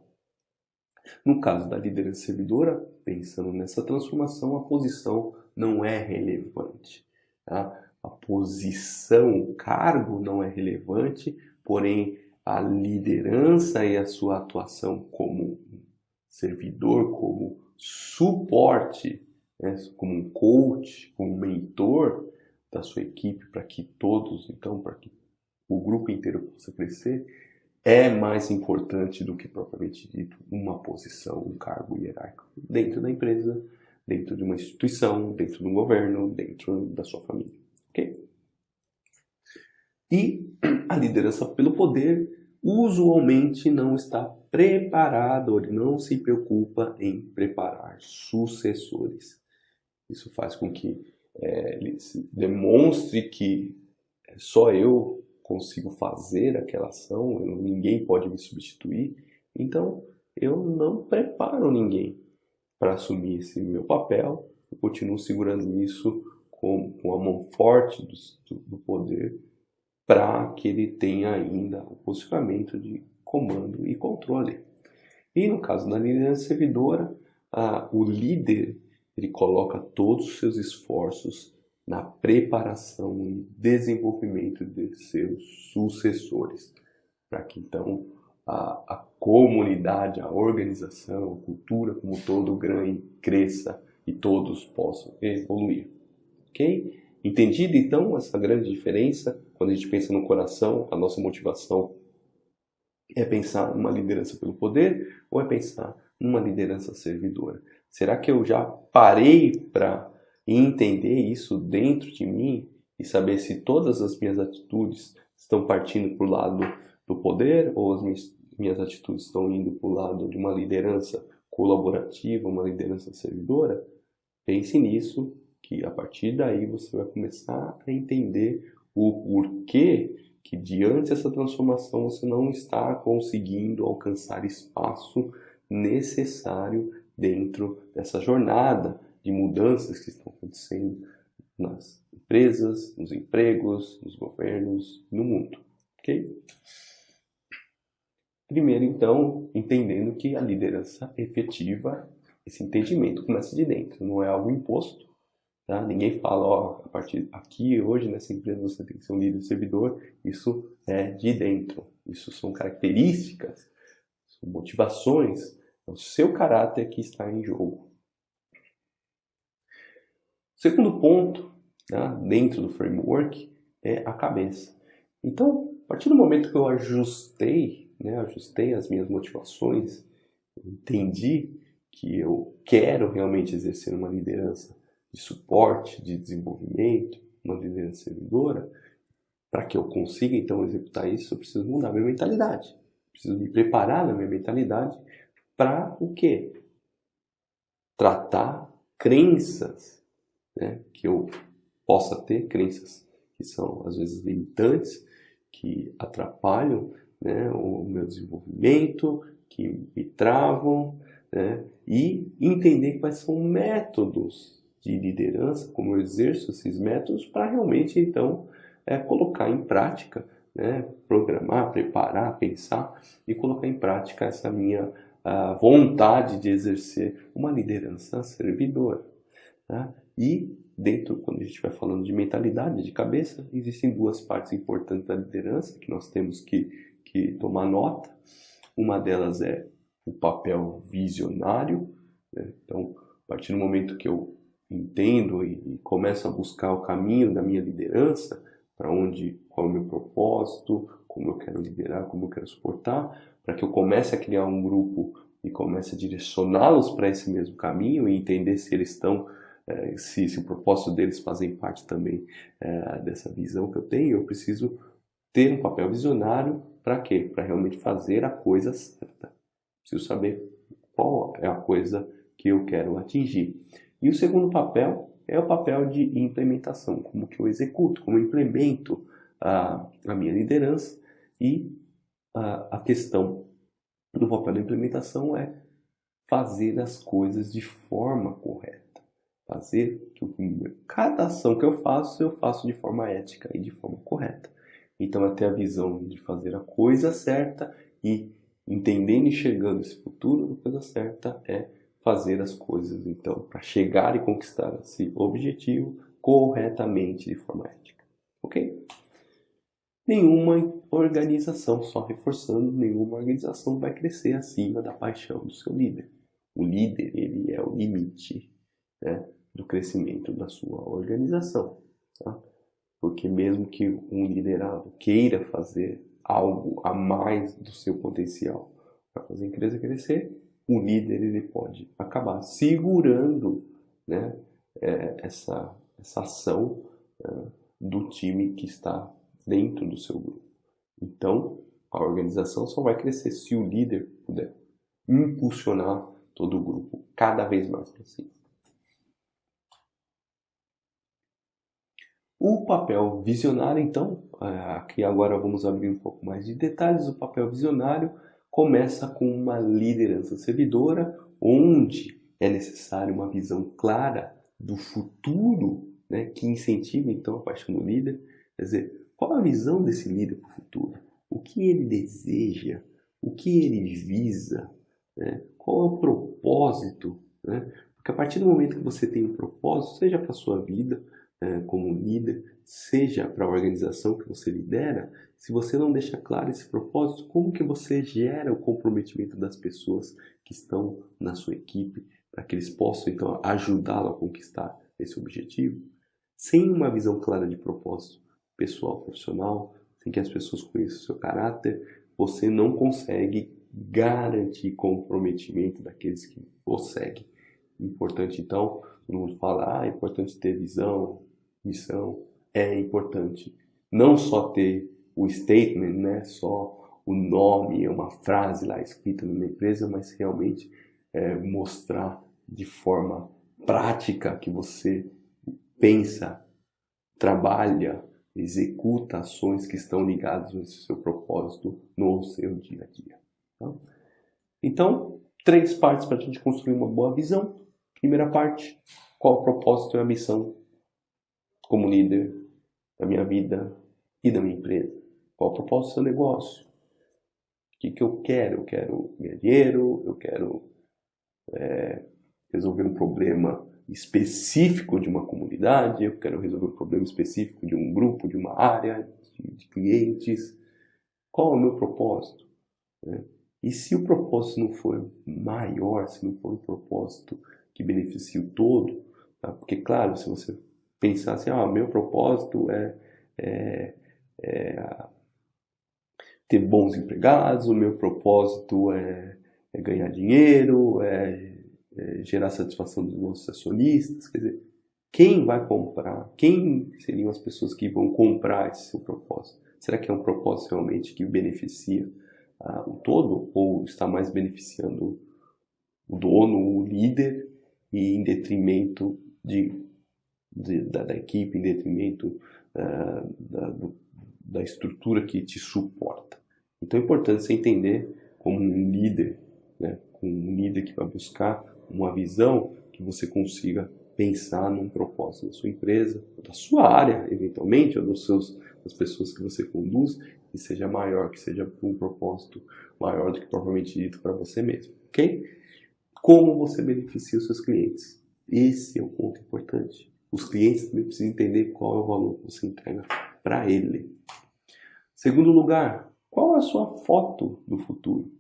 No caso da liderança servidora, pensando nessa transformação, a posição não é relevante, tá? A posição, o cargo não é relevante, porém a liderança e a sua atuação como servidor, como suporte, né? Como um coach, como um mentor da sua equipe, para que todos, então, para que o grupo inteiro possa crescer, é mais importante do que propriamente dito uma posição, um cargo hierárquico dentro da empresa, dentro de uma instituição, dentro de um governo, dentro da sua família. Ok? E a liderança pelo poder usualmente não está preparado, ele não se preocupa em preparar sucessores. Isso faz com que ele demonstre que só eu consigo fazer aquela ação, ninguém pode me substituir, então eu não preparo ninguém para assumir esse meu papel, eu continuo segurando isso com a mão forte do poder, para que ele tenha ainda o posicionamento de comando e controle. E no caso da liderança servidora, o líder ele coloca todos os seus esforços na preparação e desenvolvimento de seus sucessores, para que então a comunidade, a organização, a cultura como um todo ganhe, cresça e todos possam evoluir. Ok? Entendida então essa grande diferença? Quando a gente pensa no coração, a nossa motivação é pensar numa liderança pelo poder ou é pensar numa liderança servidora? Será que eu já parei para entender isso dentro de mim e saber se todas as minhas atitudes estão partindo para o lado do poder ou as minhas atitudes estão indo para o lado de uma liderança colaborativa, uma liderança servidora? Pense nisso, que a partir daí você vai começar a entender o porquê que diante dessa transformação você não está conseguindo alcançar espaço necessário dentro dessa jornada de mudanças que estão acontecendo nas empresas, nos empregos, nos governos, no mundo. Ok? Primeiro, então, entendendo que a liderança efetiva, esse entendimento começa de dentro, não é algo imposto. Tá? Ninguém fala, ó, a partir aqui, hoje, nessa empresa, você tem que ser um líder servidor. Isso é de dentro. Isso são características, são motivações, é o seu caráter que está em jogo. O segundo ponto, tá, dentro do framework, é a cabeça. Então, a partir do momento que eu ajustei as minhas motivações, entendi que eu quero realmente exercer uma liderança de suporte, de desenvolvimento, uma liderança servidora, para que eu consiga então executar isso, eu preciso mudar minha mentalidade. Preciso me preparar na minha mentalidade para o quê? Tratar crenças, né, que eu possa ter, crenças que são às vezes limitantes, que atrapalham, né, o meu desenvolvimento, que me travam, né, e entender quais são métodos de liderança, como eu exerço esses métodos para realmente, então, colocar em prática, né, programar, preparar, pensar e colocar em prática essa minha vontade de exercer uma liderança servidora. Tá? E dentro, quando a gente vai falando de mentalidade, de cabeça, existem duas partes importantes da liderança que nós temos que tomar nota. Uma delas é o papel visionário, né? Então, a partir do momento que eu entendo e começo a buscar o caminho da minha liderança, para onde, qual é o meu propósito, como eu quero liderar, como eu quero suportar, para que eu comece a criar um grupo e comece a direcioná-los para esse mesmo caminho e entender se eles estão, se o propósito deles fazem parte também dessa visão que eu tenho, eu preciso ter um papel visionário para quê? Para realmente fazer a coisa certa. Preciso saber qual é a coisa que eu quero atingir. E o segundo papel é o papel de implementação, como que eu executo, como eu implemento a minha liderança. E a questão do papel da implementação é fazer as coisas de forma correta. Fazer que cada ação que eu faço de forma ética e de forma correta. Então, é ter a visão de fazer a coisa certa e entendendo e enxergando esse futuro, a coisa certa é fazer as coisas, então, para chegar e conquistar esse objetivo corretamente de forma ética. Ok? Nenhuma organização, só reforçando, nenhuma organização vai crescer acima da paixão do seu líder. O líder, ele é o limite, né, do crescimento da sua organização. Tá? Porque mesmo que um liderado queira fazer algo a mais do seu potencial para fazer a empresa crescer, o líder ele pode acabar segurando, né, essa ação do time que está dentro do seu grupo. Então, a organização só vai crescer se o líder puder impulsionar todo o grupo cada vez mais para cima. O papel visionário, então, aqui agora vamos abrir um pouco mais de detalhes. O papel visionário começa com uma liderança servidora, onde é necessário uma visão clara do futuro, né, que incentiva então a paixão do líder. Quer dizer, qual a visão desse líder para o futuro? O que ele deseja? O que ele visa? Né? Qual é o propósito? Né? Porque a partir do momento que você tem um propósito, seja para a sua vida, como líder, seja para a organização que você lidera, se você não deixa claro esse propósito, como que você gera o comprometimento das pessoas que estão na sua equipe, para que eles possam então ajudá-lo a conquistar esse objetivo? Sem uma visão clara de propósito pessoal, profissional, sem que as pessoas conheçam o seu caráter, você não consegue garantir comprometimento daqueles que o seguem. Importante então, todo mundo fala, é importante ter visão, missão, é importante não só ter o statement, né, só o nome, uma frase lá escrita numa empresa, mas realmente mostrar de forma prática que você pensa, trabalha, executa ações que estão ligadas ao seu propósito no seu dia a dia. Tá? Então, 3 partes para a gente construir uma boa visão. Primeira parte, qual o propósito e a missão como líder da minha vida e da minha empresa? Qual o propósito do seu negócio? O que eu quero? Eu quero ganhar dinheiro, eu quero resolver um problema específico de uma comunidade, eu quero resolver um problema específico de um grupo, de uma área, de clientes. Qual é o meu propósito? E se o propósito não for maior, se não for um propósito que beneficie o todo, tá? Porque, claro, se você pensar assim, meu propósito é ter bons empregados, o meu propósito é ganhar dinheiro, gerar satisfação dos nossos acionistas, quer dizer, quem vai comprar? Quem seriam as pessoas que vão comprar esse seu propósito? Será que é um propósito realmente que beneficia o todo, ou está mais beneficiando o dono, o líder, e em detrimento da equipe, em detrimento da estrutura que te suporta? Então é importante você entender como um líder, né, um líder que vai buscar uma visão que você consiga pensar num propósito da sua empresa, da sua área, eventualmente, ou das pessoas que você conduz, que seja maior, que seja um propósito maior do que propriamente dito para você mesmo, ok? Como você beneficia os seus clientes? Esse é um ponto importante. Os clientes também precisam entender qual é o valor que você entrega para ele. Segundo lugar, qual é a sua foto do futuro?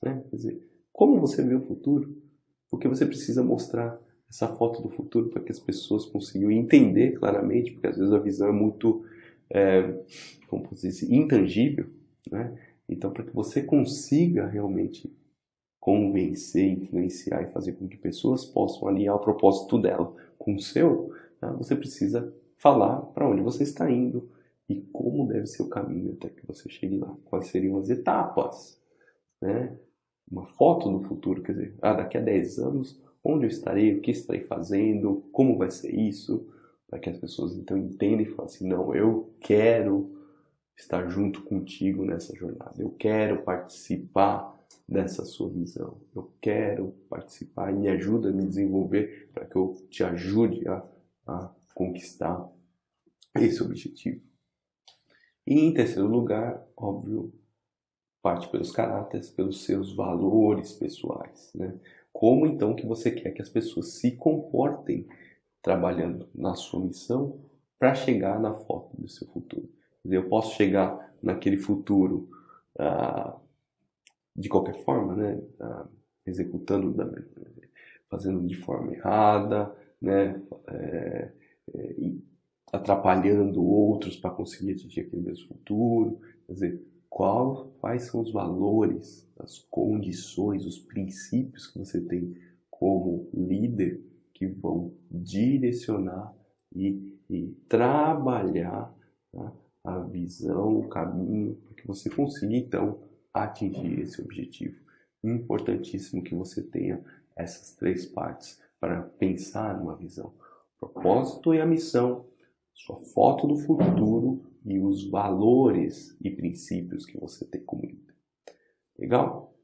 Quer dizer, como você vê o futuro? Porque você precisa mostrar essa foto do futuro para que as pessoas consigam entender claramente, porque às vezes a visão é muito, como posso dizer, intangível, né? Então, para que você consiga realmente convencer, influenciar e fazer com que pessoas possam alinhar o propósito dela com o seu, tá? Você precisa falar para onde você está indo e como deve ser o caminho até que você chegue lá. Quais seriam as etapas, né? Uma foto do futuro, quer dizer, daqui a 10 anos, onde eu estarei, o que estarei fazendo, como vai ser isso, para que as pessoas então entendam e falem assim, não, eu quero estar junto contigo nessa jornada, eu quero participar dessa sua visão. Eu quero participar e me ajuda a me desenvolver para que eu te ajude a conquistar esse objetivo. E em terceiro lugar, óbvio, parte pelos caráteres, pelos seus valores pessoais, né? Como então que você quer que as pessoas se comportem trabalhando na sua missão para chegar na foto do seu futuro. Eu posso chegar naquele futuro de qualquer forma, né? Executando, fazendo de forma errada, né? Atrapalhando outros para conseguir atingir aquele mesmo futuro. Quer dizer, quais são os valores, as condições, os princípios que você tem como líder que vão direcionar e trabalhar, tá, a visão, o caminho, para que você consiga então atingir esse objetivo. Importantíssimo que você tenha essas três partes para pensar numa visão: o propósito e a missão, sua foto do futuro e os valores e princípios que você tem como líder. Legal?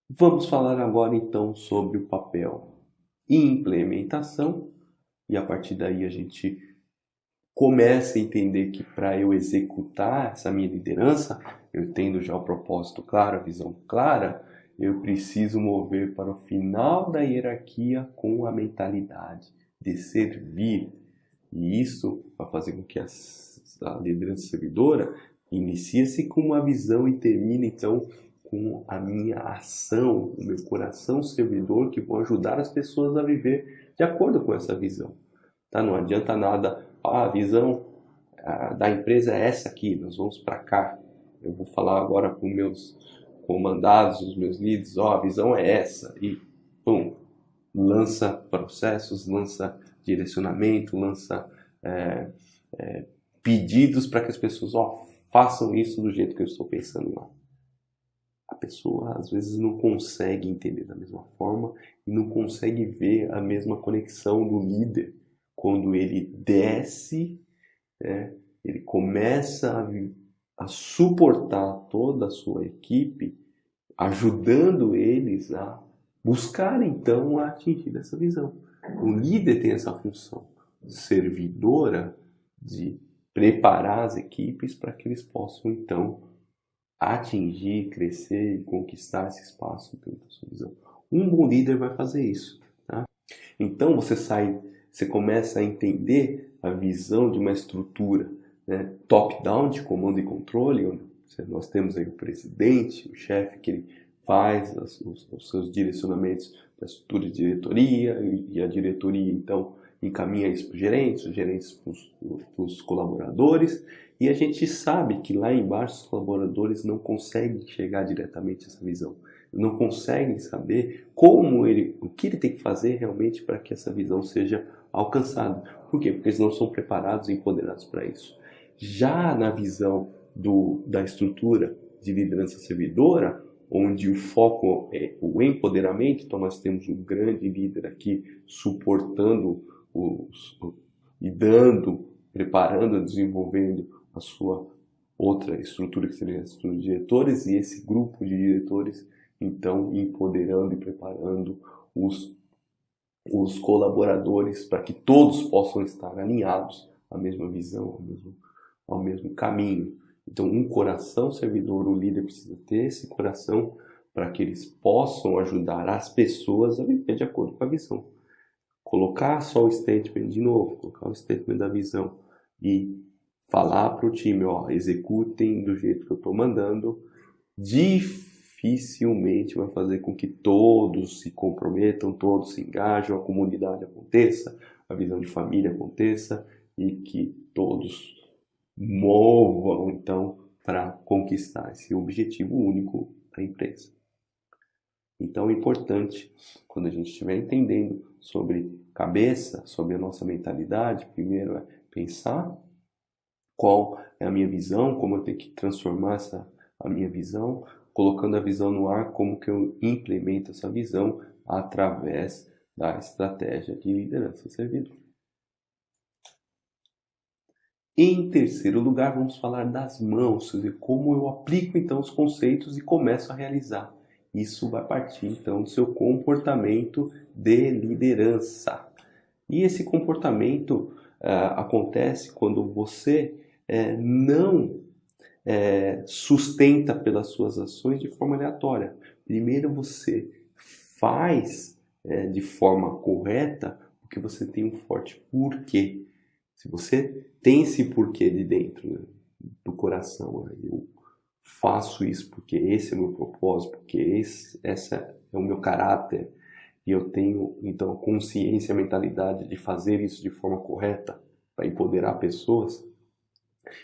Vamos falar agora então sobre o papel e implementação, e a partir daí a gente começa a entender que para eu executar essa minha liderança, eu tendo já o propósito claro, a visão clara, eu preciso mover para o final da hierarquia com a mentalidade de servir. E isso vai fazer com que a liderança servidora inicie-se com uma visão e termine então com a minha ação, o meu coração servidor, que vão ajudar as pessoas a viver de acordo com essa visão. Tá? Não adianta nada, a visão da empresa é essa aqui, nós vamos para cá. Eu vou falar agora com meus comandados, os meus líderes, a visão é essa, e pum, lança processos, lança direcionamento, lança pedidos para que as pessoas façam isso do jeito que eu estou pensando lá. A pessoa às vezes não consegue entender da mesma forma e não consegue ver a mesma conexão do líder quando ele desce, ele começa a suportar toda a sua equipe, ajudando eles a buscar então a atingir essa visão. O líder tem essa função servidora de preparar as equipes para que eles possam então atingir, crescer e conquistar esse espaço dentro da sua visão. Um bom líder vai fazer isso, tá? Então você começa a entender a visão de uma estrutura, né, top-down, de comando e controle, onde nós temos aí o presidente, o chefe, que ele faz os seus direcionamentos para a estrutura de diretoria, e a diretoria então encaminha isso para os gerentes para os colaboradores, e a gente sabe que lá embaixo os colaboradores não conseguem chegar diretamente a essa visão, não conseguem saber o que ele tem que fazer realmente para que essa visão seja alcançada. Por quê? Porque eles não são preparados e empoderados para isso. Já na visão da estrutura de liderança servidora, onde o foco é o empoderamento, então nós temos um grande líder aqui suportando e preparando, desenvolvendo a sua outra estrutura, que seria a estrutura de diretores, e esse grupo de diretores, então, empoderando e preparando os colaboradores para que todos possam estar alinhados à mesma visão, ao mesmo caminho. Então, um coração servidor, o líder precisa ter esse coração para que eles possam ajudar as pessoas a viver de acordo com a visão. Colocar só o statement de novo, colocar o statement da visão e falar para o time, executem do jeito que eu estou mandando, dificilmente vai fazer com que todos se comprometam, todos se engajam, a comunidade aconteça, a visão de família aconteça e que todos movam então para conquistar esse objetivo único da empresa. Então é importante, quando a gente estiver entendendo sobre cabeça, sobre a nossa mentalidade, primeiro é pensar qual é a minha visão, como eu tenho que transformar a minha visão, colocando a visão no ar, como que eu implemento essa visão através da estratégia de liderança servidora. Em terceiro lugar, vamos falar das mãos, quer dizer, como eu aplico então os conceitos e começo a realizar. Isso vai partir então do seu comportamento de liderança. E esse comportamento acontece quando você não sustenta pelas suas ações de forma aleatória. Primeiro você faz de forma correta porque você tem um forte porquê. Se você tem esse porquê de dentro, né, do coração, eu faço isso porque esse é o meu propósito, porque esse é o meu caráter, e eu tenho então a consciência, a mentalidade de fazer isso de forma correta para empoderar pessoas,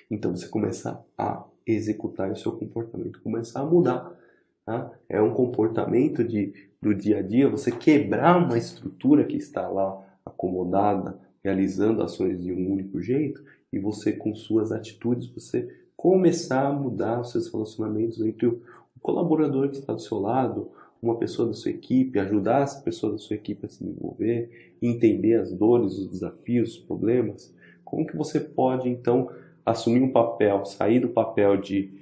então você começa a executar e o seu comportamento começar a mudar. Tá? É um comportamento do dia a dia, você quebrar uma estrutura que está lá acomodada, realizando ações de um único jeito, e você com suas atitudes, você começar a mudar os seus relacionamentos entre o colaborador que está do seu lado, uma pessoa da sua equipe, ajudar essa pessoa da sua equipe a se desenvolver, entender as dores, os desafios, os problemas. Como que você pode, então, assumir um papel, sair do papel de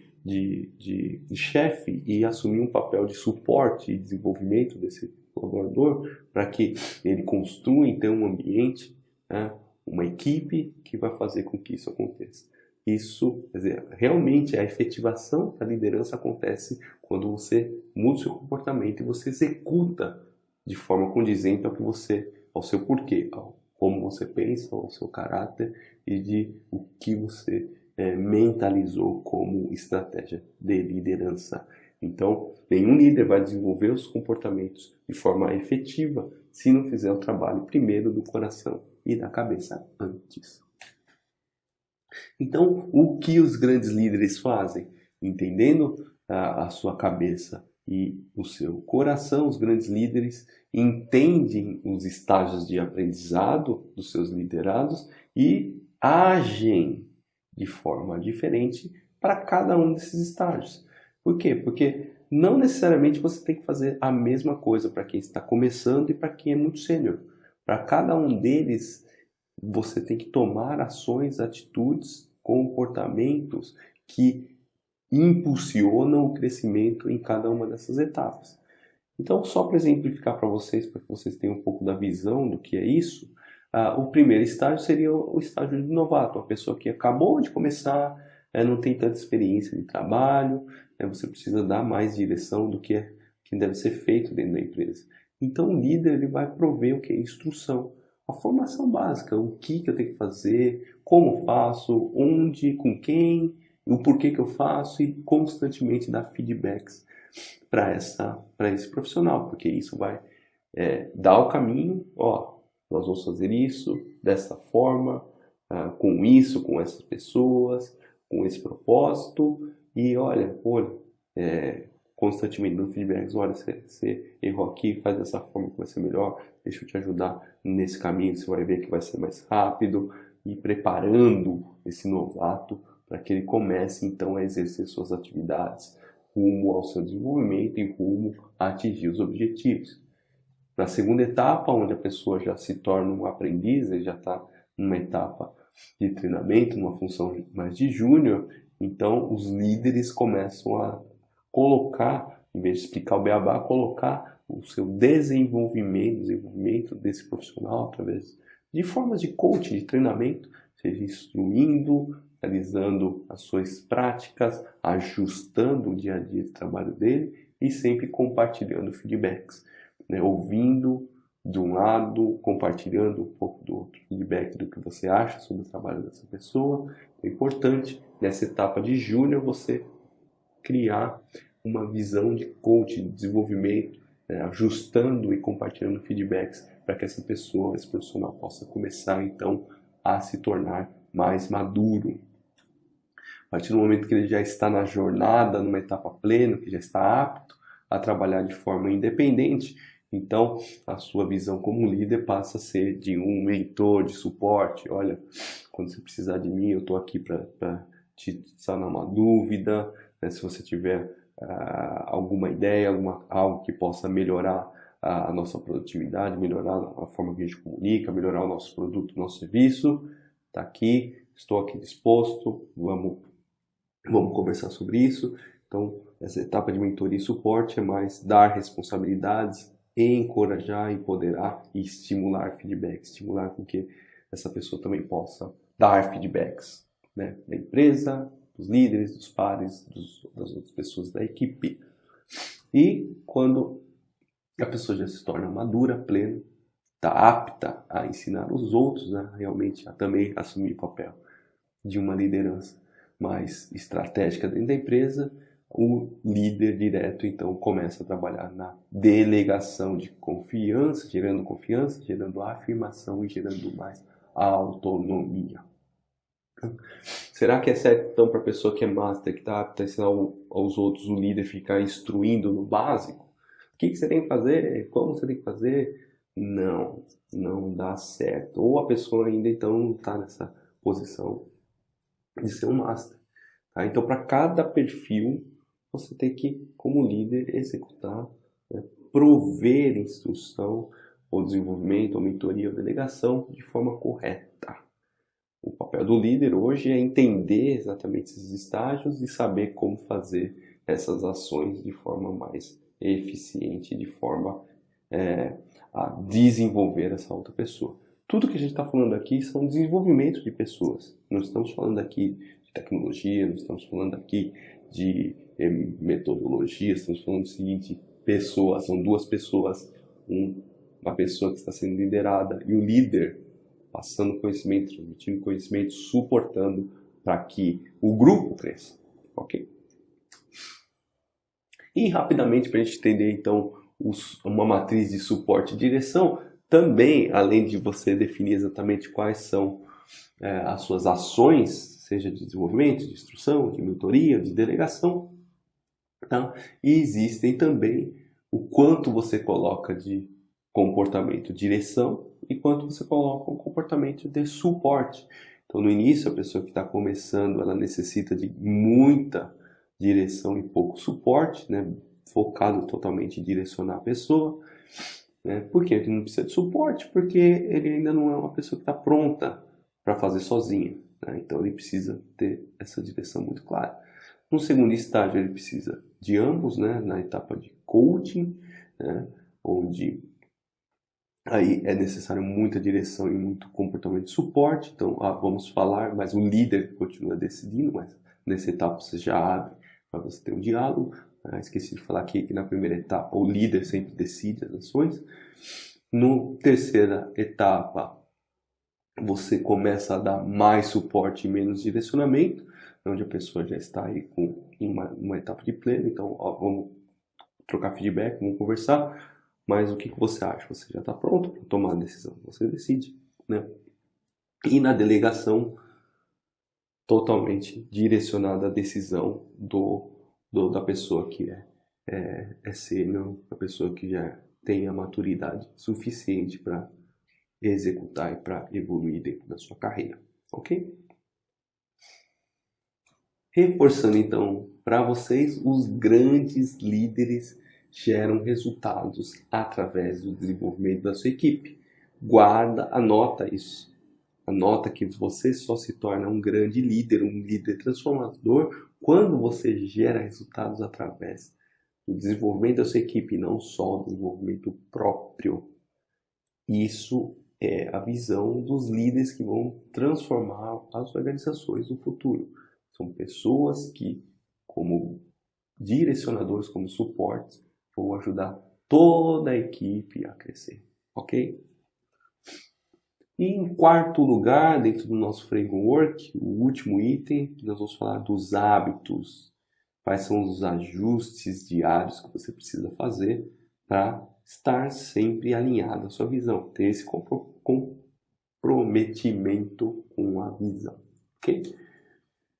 chefe e assumir um papel de suporte e desenvolvimento desse colaborador para que ele construa então um ambiente, né, uma equipe que vai fazer com que isso aconteça. Isso, quer dizer, realmente a efetivação da liderança acontece quando você muda o seu comportamento e você executa de forma condizente ao seu porquê, ao como você pensa, ao seu caráter e de o que você mentalizou como estratégia de liderança. Então, nenhum líder vai desenvolver os comportamentos de forma efetiva se não fizer o trabalho primeiro do coração e da cabeça antes. Então, o que os grandes líderes fazem? Entendendo a sua cabeça e o seu coração, os grandes líderes entendem os estágios de aprendizado dos seus liderados e agem de forma diferente para cada um desses estágios. Por quê? Porque não necessariamente você tem que fazer a mesma coisa para quem está começando e para quem é muito sênior. Para cada um deles, você tem que tomar ações, atitudes, comportamentos que impulsionam o crescimento em cada uma dessas etapas. Então, só para exemplificar para que vocês tenham um pouco da visão do que é isso, o primeiro estágio seria o estágio de novato, a pessoa que acabou de começar, não tem tanta experiência de trabalho, você precisa dar mais direção do que deve ser feito dentro da empresa. Então, o líder ele vai prover o que é instrução, a formação básica, o que eu tenho que fazer, como faço, onde, com quem, o porquê que eu faço e constantemente dar feedbacks para esse profissional, porque isso vai dar o caminho, nós vamos fazer isso dessa forma, com isso, com essas pessoas, com esse propósito, e constantemente dando feedbacks, você errou aqui, faz dessa forma que vai ser melhor, deixa eu te ajudar nesse caminho, você vai ver que vai ser mais rápido, e preparando esse novato para que ele comece então a exercer suas atividades rumo ao seu desenvolvimento e rumo a atingir os objetivos. Para a segunda etapa, onde a pessoa já se torna um aprendiz, ele já está numa etapa de treinamento, numa função mais de júnior, então os líderes começam a colocar, em vez de explicar o beabá, colocar o seu desenvolvimento desse profissional através de formas de coaching, de treinamento, seja instruindo, realizando ações práticas, ajustando o dia a dia de trabalho dele e sempre compartilhando feedbacks, ouvindo de um lado, compartilhando um pouco do outro feedback do que você acha sobre o trabalho dessa pessoa. É importante, nessa etapa de júnior, você criar uma visão de coaching, de desenvolvimento, ajustando e compartilhando feedbacks para que essa pessoa, esse profissional possa começar então a se tornar mais maduro. A partir do momento que ele já está na jornada, numa etapa plena, que já está apto a trabalhar de forma independente, então a sua visão como líder passa a ser de um mentor, de suporte. Olha, quando você precisar de mim, eu estou aqui para te sanar uma dúvida, se você tiver alguma ideia, algo que possa melhorar a nossa produtividade, melhorar a forma que a gente comunica, melhorar o nosso produto, o nosso serviço, está aqui. estou aqui disposto, vamos conversar sobre isso. Então, essa etapa de mentoria e suporte é mais dar responsabilidades, encorajar, empoderar e estimular feedback, estimular com que essa pessoa também possa dar feedbacks, né, da empresa, dos líderes, dos pares, das outras pessoas da equipe. E quando a pessoa já se torna madura, plena, está apta a ensinar os outros, né, realmente a também assumir o papel de uma liderança mais estratégica dentro da empresa, o líder direto então começa a trabalhar na delegação de confiança, gerando afirmação e gerando mais autonomia. Será que é certo então para a pessoa que é master, que está apta a ensinar aos outros, o líder ficar instruindo no básico? O que você tem que fazer? Como você tem que fazer? Não dá certo. Ou a pessoa ainda então não está nessa posição de ser um master. Tá? Então, para cada perfil, você tem que, como líder, executar, né, prover instrução, ou desenvolvimento, ou mentoria, ou delegação de forma correta. O papel do líder hoje é entender exatamente esses estágios e saber como fazer essas ações de forma mais eficiente, de forma a desenvolver essa outra pessoa. Tudo que a gente está falando aqui são desenvolvimento de pessoas. Não estamos falando aqui de tecnologia, não estamos falando aqui de metodologia, estamos falando do seguinte: pessoas, são duas pessoas, uma pessoa que está sendo liderada e o líder passando conhecimento, transmitindo conhecimento, suportando para que o grupo cresça, ok? E rapidamente, para a gente entender então uma matriz de suporte e direção, também, além de você definir exatamente quais são as suas ações, seja de desenvolvimento, de instrução, de mentoria, de delegação, tá? E existem também o quanto você coloca de comportamento de direção e quanto você coloca um comportamento de suporte. Então, no início, a pessoa que está começando, ela necessita de muita direção e pouco suporte, né? Focado totalmente em direcionar a pessoa. Por que ele não precisa de suporte? Porque ele ainda não é uma pessoa que está pronta para fazer sozinha, né? Então ele precisa ter essa direção muito clara. No segundo estágio ele precisa de ambos, né? Na etapa de coaching, né? Onde aí é necessário muita direção e muito comportamento de suporte. Então vamos falar, mas o líder continua decidindo, mas nessa etapa você já abre para você ter um diálogo. Esqueci de falar aqui que na primeira etapa o líder sempre decide as ações. Na terceira etapa, você começa a dar mais suporte e menos direcionamento, onde a pessoa já está aí com uma etapa de pleno. Então, vamos trocar feedback, vamos conversar. Mas o que você acha? Você já está pronto para tomar a decisão? Você decide, né? E na delegação, totalmente direcionada à decisão da pessoa que é sênior, a pessoa que já tem a maturidade suficiente para executar e para evoluir dentro da sua carreira, ok? Reforçando então para vocês, os grandes líderes geram resultados através do desenvolvimento da sua equipe. Anota isso. Anota que você só se torna um grande líder, um líder transformador, quando você gera resultados através do desenvolvimento da sua equipe, não só do desenvolvimento próprio. Isso é a visão dos líderes que vão transformar as organizações no futuro. São pessoas que, como direcionadores, como suportes, vão ajudar toda a equipe a crescer, ok? E em quarto lugar, dentro do nosso framework, o último item, nós vamos falar dos hábitos. Quais são os ajustes diários que você precisa fazer para estar sempre alinhado à sua visão, ter esse comprometimento com a visão, ok?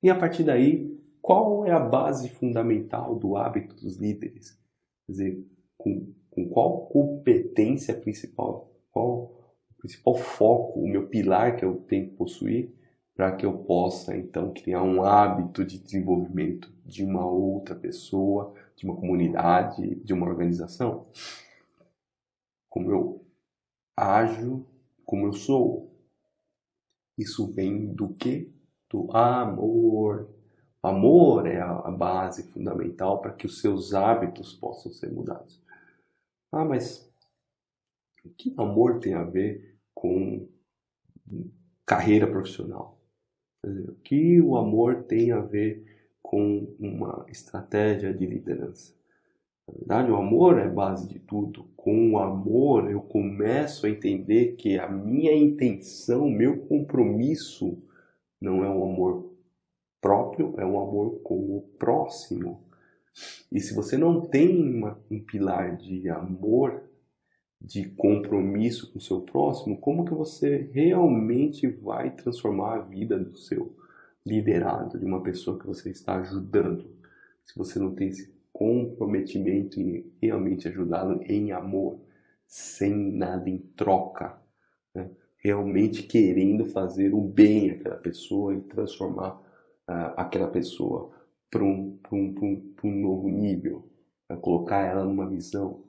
E a partir daí, qual é a base fundamental do hábito dos líderes? Quer dizer, com qual competência principal, qual o principal foco, o meu pilar que eu tenho que possuir para que eu possa, então, criar um hábito de desenvolvimento de uma outra pessoa, de uma comunidade, de uma organização? Como eu ajo, como eu sou. Isso vem do quê? do amor. O amor é a base fundamental para que os seus hábitos possam ser mudados. Ah, mas o que o amor tem a ver com carreira profissional? O que o amor tem a ver com uma estratégia de liderança? Na verdade, o amor é a base de tudo. Com o amor, eu começo a entender que a minha intenção, meu compromisso, não é um amor próprio, é um amor com o próximo. E se você não tem um pilar de amor, de compromisso com o seu próximo, como que você realmente vai transformar a vida do seu liderado, de uma pessoa que você está ajudando? Se você não tem esse comprometimento em realmente ajudá-lo em amor, sem nada em troca, né? Realmente querendo fazer o bem àquela pessoa e transformar aquela pessoa para um novo nível, colocar ela numa visão,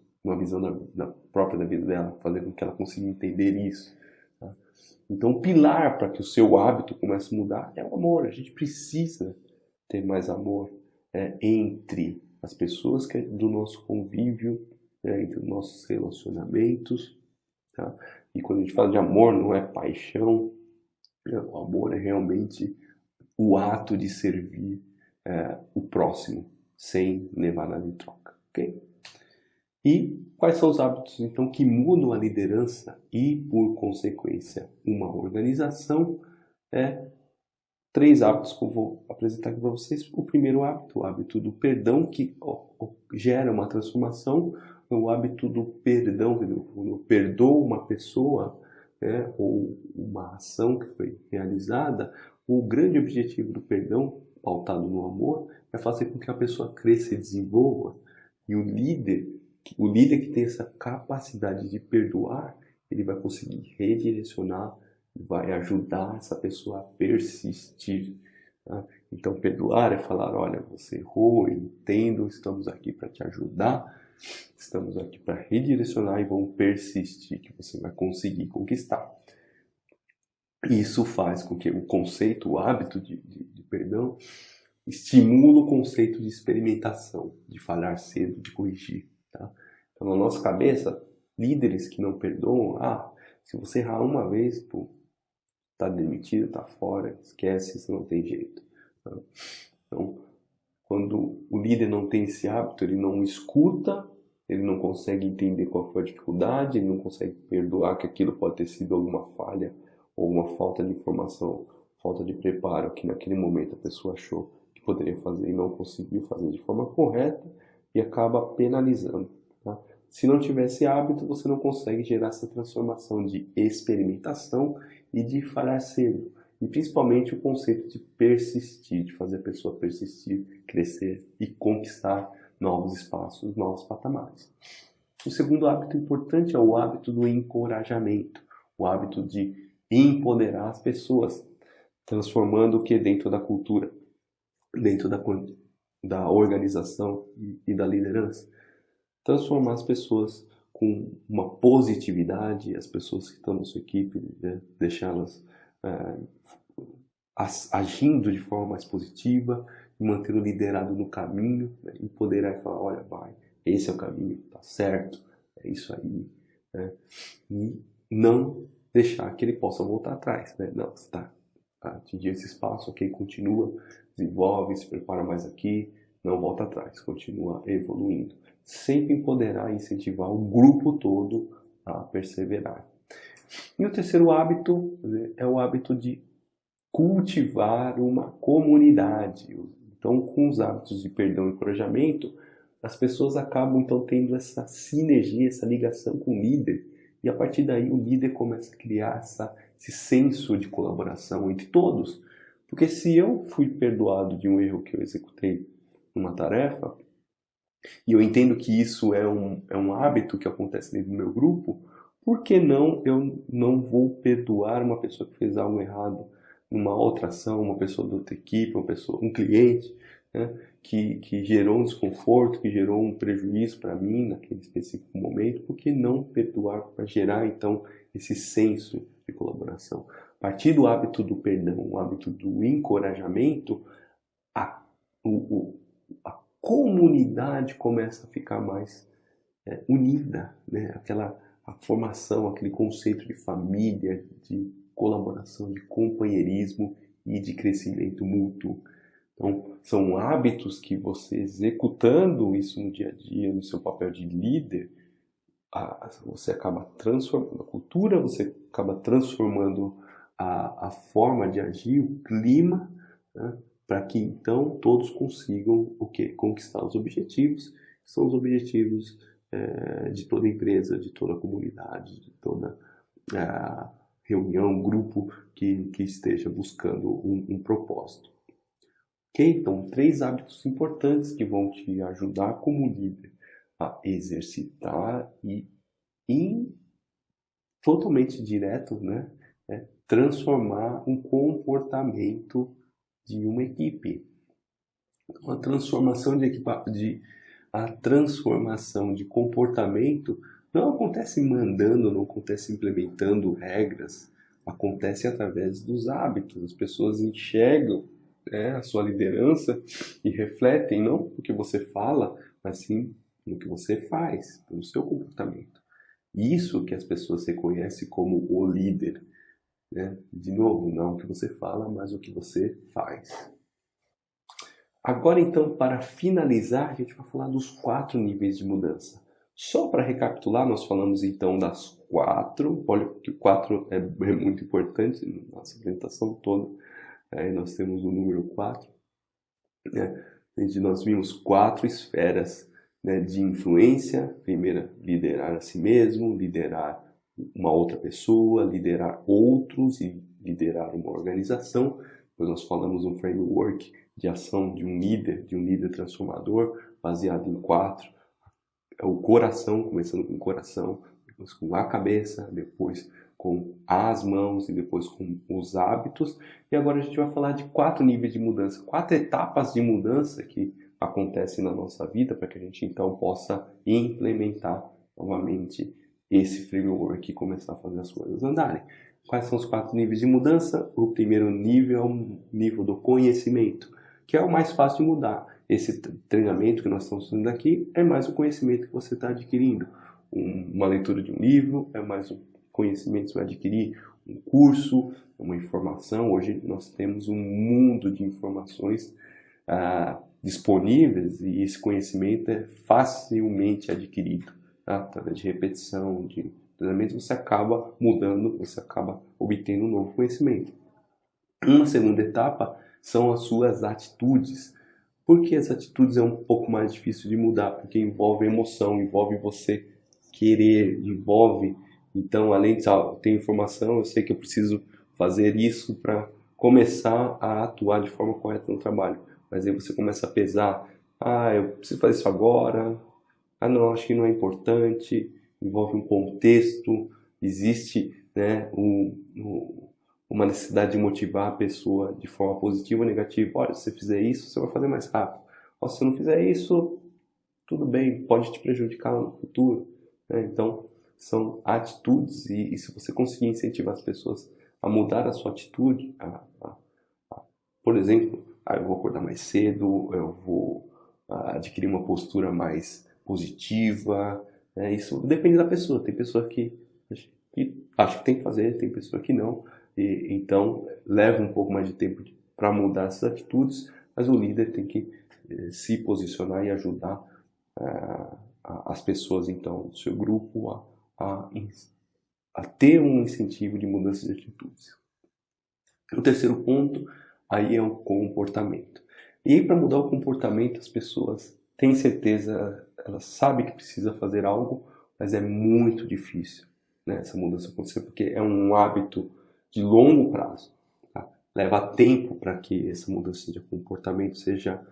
própria da vida dela, fazer com que ela consiga entender isso. Tá? Então, o pilar para que o seu hábito comece a mudar é o amor. A gente precisa ter mais amor entre as pessoas do nosso convívio, entre os nossos relacionamentos. Tá? E quando a gente fala de amor, não é paixão. O amor é realmente o ato de servir o próximo, sem levar nada em troca. Okay? E quais são os hábitos, então, que mudam a liderança e, por consequência, uma organização? 3 hábitos que eu vou apresentar aqui para vocês. O primeiro hábito, o hábito do perdão, que gera uma transformação. O hábito do perdão, quando eu perdoo uma pessoa, ou uma ação que foi realizada, o grande objetivo do perdão, pautado no amor, é fazer com que a pessoa cresça e desenvolva. E o líder que tem essa capacidade de perdoar, ele vai conseguir redirecionar, vai ajudar essa pessoa a persistir. Tá? Então, perdoar é falar, olha, você errou, eu entendo, estamos aqui para te ajudar, estamos aqui para redirecionar e vamos persistir, que você vai conseguir conquistar. Isso faz com que o conceito, o hábito de perdão, estimula o conceito de experimentação, de falhar cedo, de corrigir. Tá? Então, na nossa cabeça, líderes que não perdoam, se você errar uma vez, tá demitido, tá fora, esquece, isso não tem jeito. Tá? Então, quando o líder não tem esse hábito, ele não escuta, ele não consegue entender qual foi a dificuldade, ele não consegue perdoar que aquilo pode ter sido alguma falha ou uma falta de informação, falta de preparo que naquele momento a pessoa achou que poderia fazer e não conseguiu fazer de forma correta e acaba penalizando. Tá? Se não tiver esse hábito, você não consegue gerar essa transformação de experimentação e de falhar cedo. E principalmente o conceito de persistir, de fazer a pessoa persistir, crescer e conquistar novos espaços, novos patamares. O segundo hábito importante é o hábito do encorajamento, o hábito de empoderar as pessoas, transformando o que dentro da cultura, dentro da organização e da liderança. Transformar as pessoas com uma positividade, as pessoas que estão na sua equipe, deixá-las agindo de forma mais positiva, manter o liderado no caminho, empoderar e falar, olha, vai, esse é o caminho, tá certo, é isso aí. E não deixar que ele possa voltar atrás. Não, você está atingindo esse espaço, ok, continua, desenvolve, se prepara mais aqui, não volta atrás, continua evoluindo. Sempre empoderar e incentivar o grupo todo a perseverar. E o terceiro hábito é o hábito de cultivar uma comunidade. Então, com os hábitos de perdão e encorajamento, as pessoas acabam então tendo essa sinergia, essa ligação com o líder, e a partir daí o líder começa a criar esse senso de colaboração entre todos. Porque se eu fui perdoado de um erro que eu executei numa tarefa, e eu entendo que isso é um hábito que acontece dentro do meu grupo, por que não eu não vou perdoar uma pessoa que fez algo errado numa outra ação, uma pessoa da outra equipe, um cliente, né, que gerou um desconforto, que gerou um prejuízo para mim naquele específico momento? Por que não perdoar para gerar então esse senso de colaboração? partir do hábito do perdão, o hábito do encorajamento, a, a comunidade começa a ficar mais unida, né? A formação, aquele conceito de família, de colaboração, de companheirismo e de crescimento mútuo. Então, são hábitos que você executando isso no dia a dia, no seu papel de líder, você acaba transformando a cultura, você acaba transformando a forma de agir, o clima, né, para que então todos consigam o quê? Conquistar os objetivos, que são os objetivos de toda empresa, de toda comunidade, de toda reunião, grupo que esteja buscando um propósito. Ok? Então, 3 hábitos importantes que vão te ajudar como líder a exercitar e totalmente direto, né, transformar um comportamento de uma equipe. A transformação de comportamento não acontece mandando, não acontece implementando regras, acontece através dos hábitos. As pessoas enxergam a sua liderança e refletem não no que você fala, mas sim no que você faz, pelo seu comportamento. Isso que as pessoas reconhecem como o líder. Né? De novo, não o que você fala, mas o que você faz. Agora então, para finalizar, a gente vai falar dos 4 níveis de mudança. Só para recapitular, nós falamos então das 4, olha que o 4 é muito importante na nossa apresentação toda, aí nós temos o número 4, né? Nós vimos 4 esferas, né, de influência. Primeira, liderar a si mesmo, liderar uma outra pessoa, liderar outros e liderar uma organização. Depois nós falamos um framework de ação de um líder transformador, baseado em 4. O coração, começando com o coração, depois com a cabeça, depois com as mãos e depois com os hábitos. E agora a gente vai falar de 4 níveis de mudança, 4 etapas de mudança que acontecem na nossa vida para que a gente então possa implementar novamente esse framework e começar a fazer as coisas andarem. Quais são os 4 níveis de mudança? O primeiro nível é o nível do conhecimento, que é o mais fácil de mudar. Esse treinamento que nós estamos fazendo aqui é mais o conhecimento que você está adquirindo. Uma leitura de um livro é mais um conhecimento que você vai adquirir, um curso, uma informação. Hoje nós temos um mundo de informações disponíveis e esse conhecimento é facilmente adquirido. Através de repetição, de treinamento, você acaba mudando, você acaba obtendo um novo conhecimento. Uma segunda etapa são as suas atitudes. Por que as atitudes é um pouco mais difícil de mudar? Porque envolve emoção, envolve você querer, envolve... Então, além de ter informação, eu sei que eu preciso fazer isso para começar a atuar de forma correta no trabalho. Mas aí você começa a pesar, eu preciso fazer isso agora, não, acho que não é importante, envolve um contexto, existe, né, uma necessidade de motivar a pessoa de forma positiva ou negativa. Olha, se você fizer isso, você vai fazer mais rápido. Ou se você não fizer isso, tudo bem, pode te prejudicar no futuro. Né? Então, são atitudes e se você conseguir incentivar as pessoas a mudar a sua atitude, por exemplo, eu vou acordar mais cedo, eu vou adquirir uma postura mais positiva, né? Isso depende da pessoa. Tem pessoa que acha que tem que fazer, tem pessoa que não. E, então, leva um pouco mais de tempo para mudar essas atitudes, mas o líder tem que se posicionar e ajudar as pessoas, então, do seu grupo a ter um incentivo de mudança de atitudes. O terceiro ponto aí é o comportamento. E aí, para mudar o comportamento, as pessoas têm certeza, elas sabem que precisa fazer algo, mas é muito difícil, né, essa mudança acontecer, porque é um hábito de longo prazo. Tá? Leva tempo para que essa mudança de comportamento seja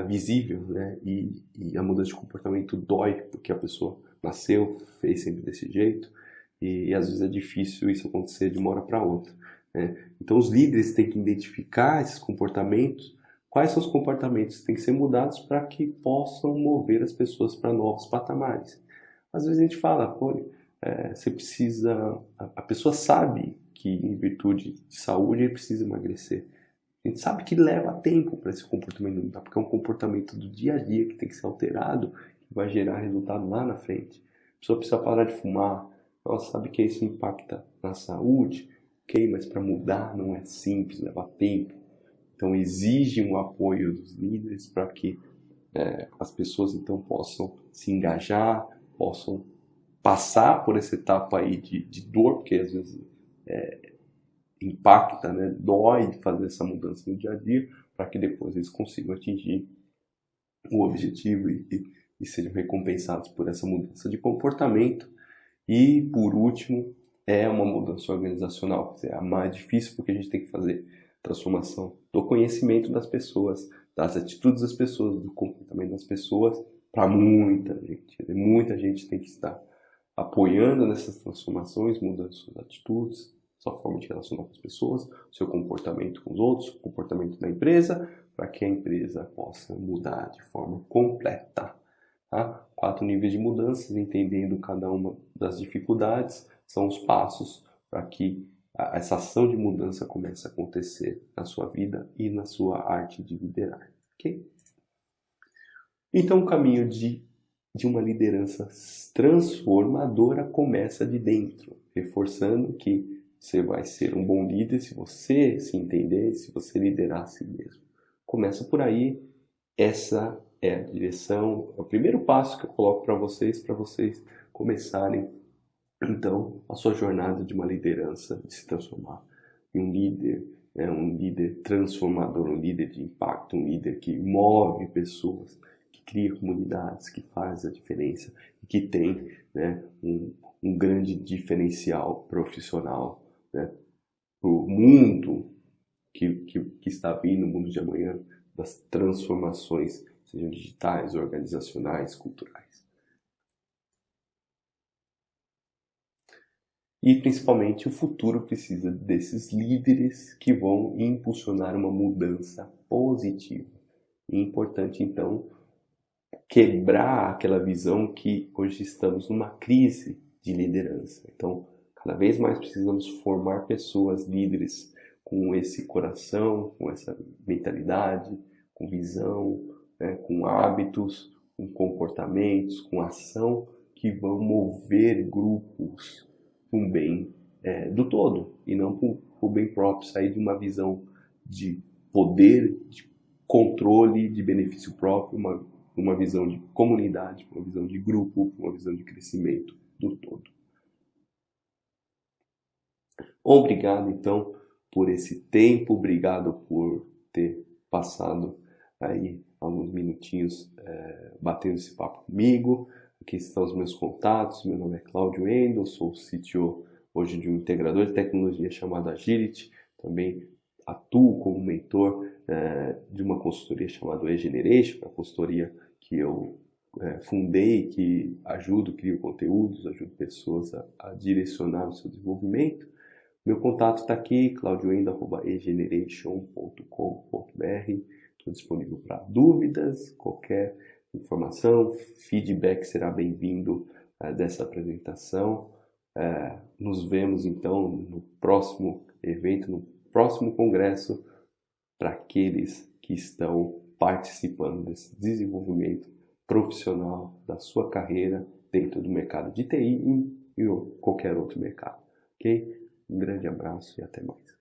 visível, né? E a mudança de comportamento dói, porque a pessoa nasceu, fez sempre desse jeito, e às vezes é difícil isso acontecer de uma hora para outra. Né? Então os líderes têm que identificar esses comportamentos. Quais são os comportamentos que têm que ser mudados para que possam mover as pessoas para novos patamares? Às vezes a gente fala, você precisa... A pessoa sabe que em virtude de saúde ele precisa emagrecer. A gente sabe que leva tempo para esse comportamento mudar, porque é um comportamento do dia a dia que tem que ser alterado, que vai gerar resultado lá na frente. A pessoa precisa parar de fumar, ela sabe que isso impacta na saúde, ok, mas para mudar não é simples, leva tempo. Então exige um apoio dos líderes para que as pessoas então possam se engajar, possam passar por essa etapa aí de dor, porque às vezes impacta, né? Dói fazer essa mudança no dia a dia, para que depois eles consigam atingir o objetivo e sejam recompensados por essa mudança de comportamento. E, por último, é uma mudança organizacional, que é a mais difícil, porque a gente tem que fazer transformação do conhecimento das pessoas, das atitudes das pessoas, do comportamento das pessoas, para muita gente. Muita gente tem que estar apoiando nessas transformações, mudando suas atitudes, sua forma de relacionar com as pessoas, seu comportamento com os outros, seu comportamento na empresa, para que a empresa possa mudar de forma completa. Tá? 4 níveis de mudanças, entendendo cada uma das dificuldades, são os passos para que essa ação de mudança comece a acontecer na sua vida e na sua arte de liderar. Okay? Então, o caminho de uma liderança transformadora começa de dentro, reforçando que você vai ser um bom líder se você se entender, se você liderar a si mesmo. Começa por aí, essa é a direção, é o primeiro passo que eu coloco para vocês começarem, então, a sua jornada de uma liderança, de se transformar em um líder transformador, um líder de impacto, um líder que move pessoas, que cria comunidades, que faz a diferença e que tem, né, um grande diferencial profissional, né, para o mundo que está vindo, o mundo de amanhã, das transformações, sejam digitais, organizacionais, culturais. E principalmente o futuro precisa desses líderes que vão impulsionar uma mudança positiva. E é importante então quebrar aquela visão que hoje estamos numa crise de liderança. Então, cada vez mais precisamos formar pessoas líderes com esse coração, com essa mentalidade, com visão, né, com hábitos, com comportamentos, com ação que vão mover grupos para um bem do todo e não para o bem próprio, sair de uma visão de poder, de controle, de benefício próprio, uma visão de comunidade, uma visão de grupo, uma visão de crescimento do todo. Obrigado, então, por esse tempo, obrigado por ter passado aí alguns minutinhos batendo esse papo comigo. Aqui estão os meus contatos, meu nome é Cláudio Endel, sou o CTO hoje de um integrador de tecnologia chamado Agility, também atuo como mentor de uma consultoria chamada eGeneration, uma consultoria que eu fundei, que ajudo, crio conteúdos, ajudo pessoas a direcionar o seu desenvolvimento. Meu contato está aqui, claudioenda@egeneration.com.br. Estou disponível para dúvidas, qualquer informação, feedback será bem-vindo dessa apresentação. Nos vemos então no próximo evento, no próximo congresso, para aqueles que estão participando desse desenvolvimento profissional da sua carreira dentro do mercado de TI e qualquer outro mercado. Ok? Um grande abraço e até mais.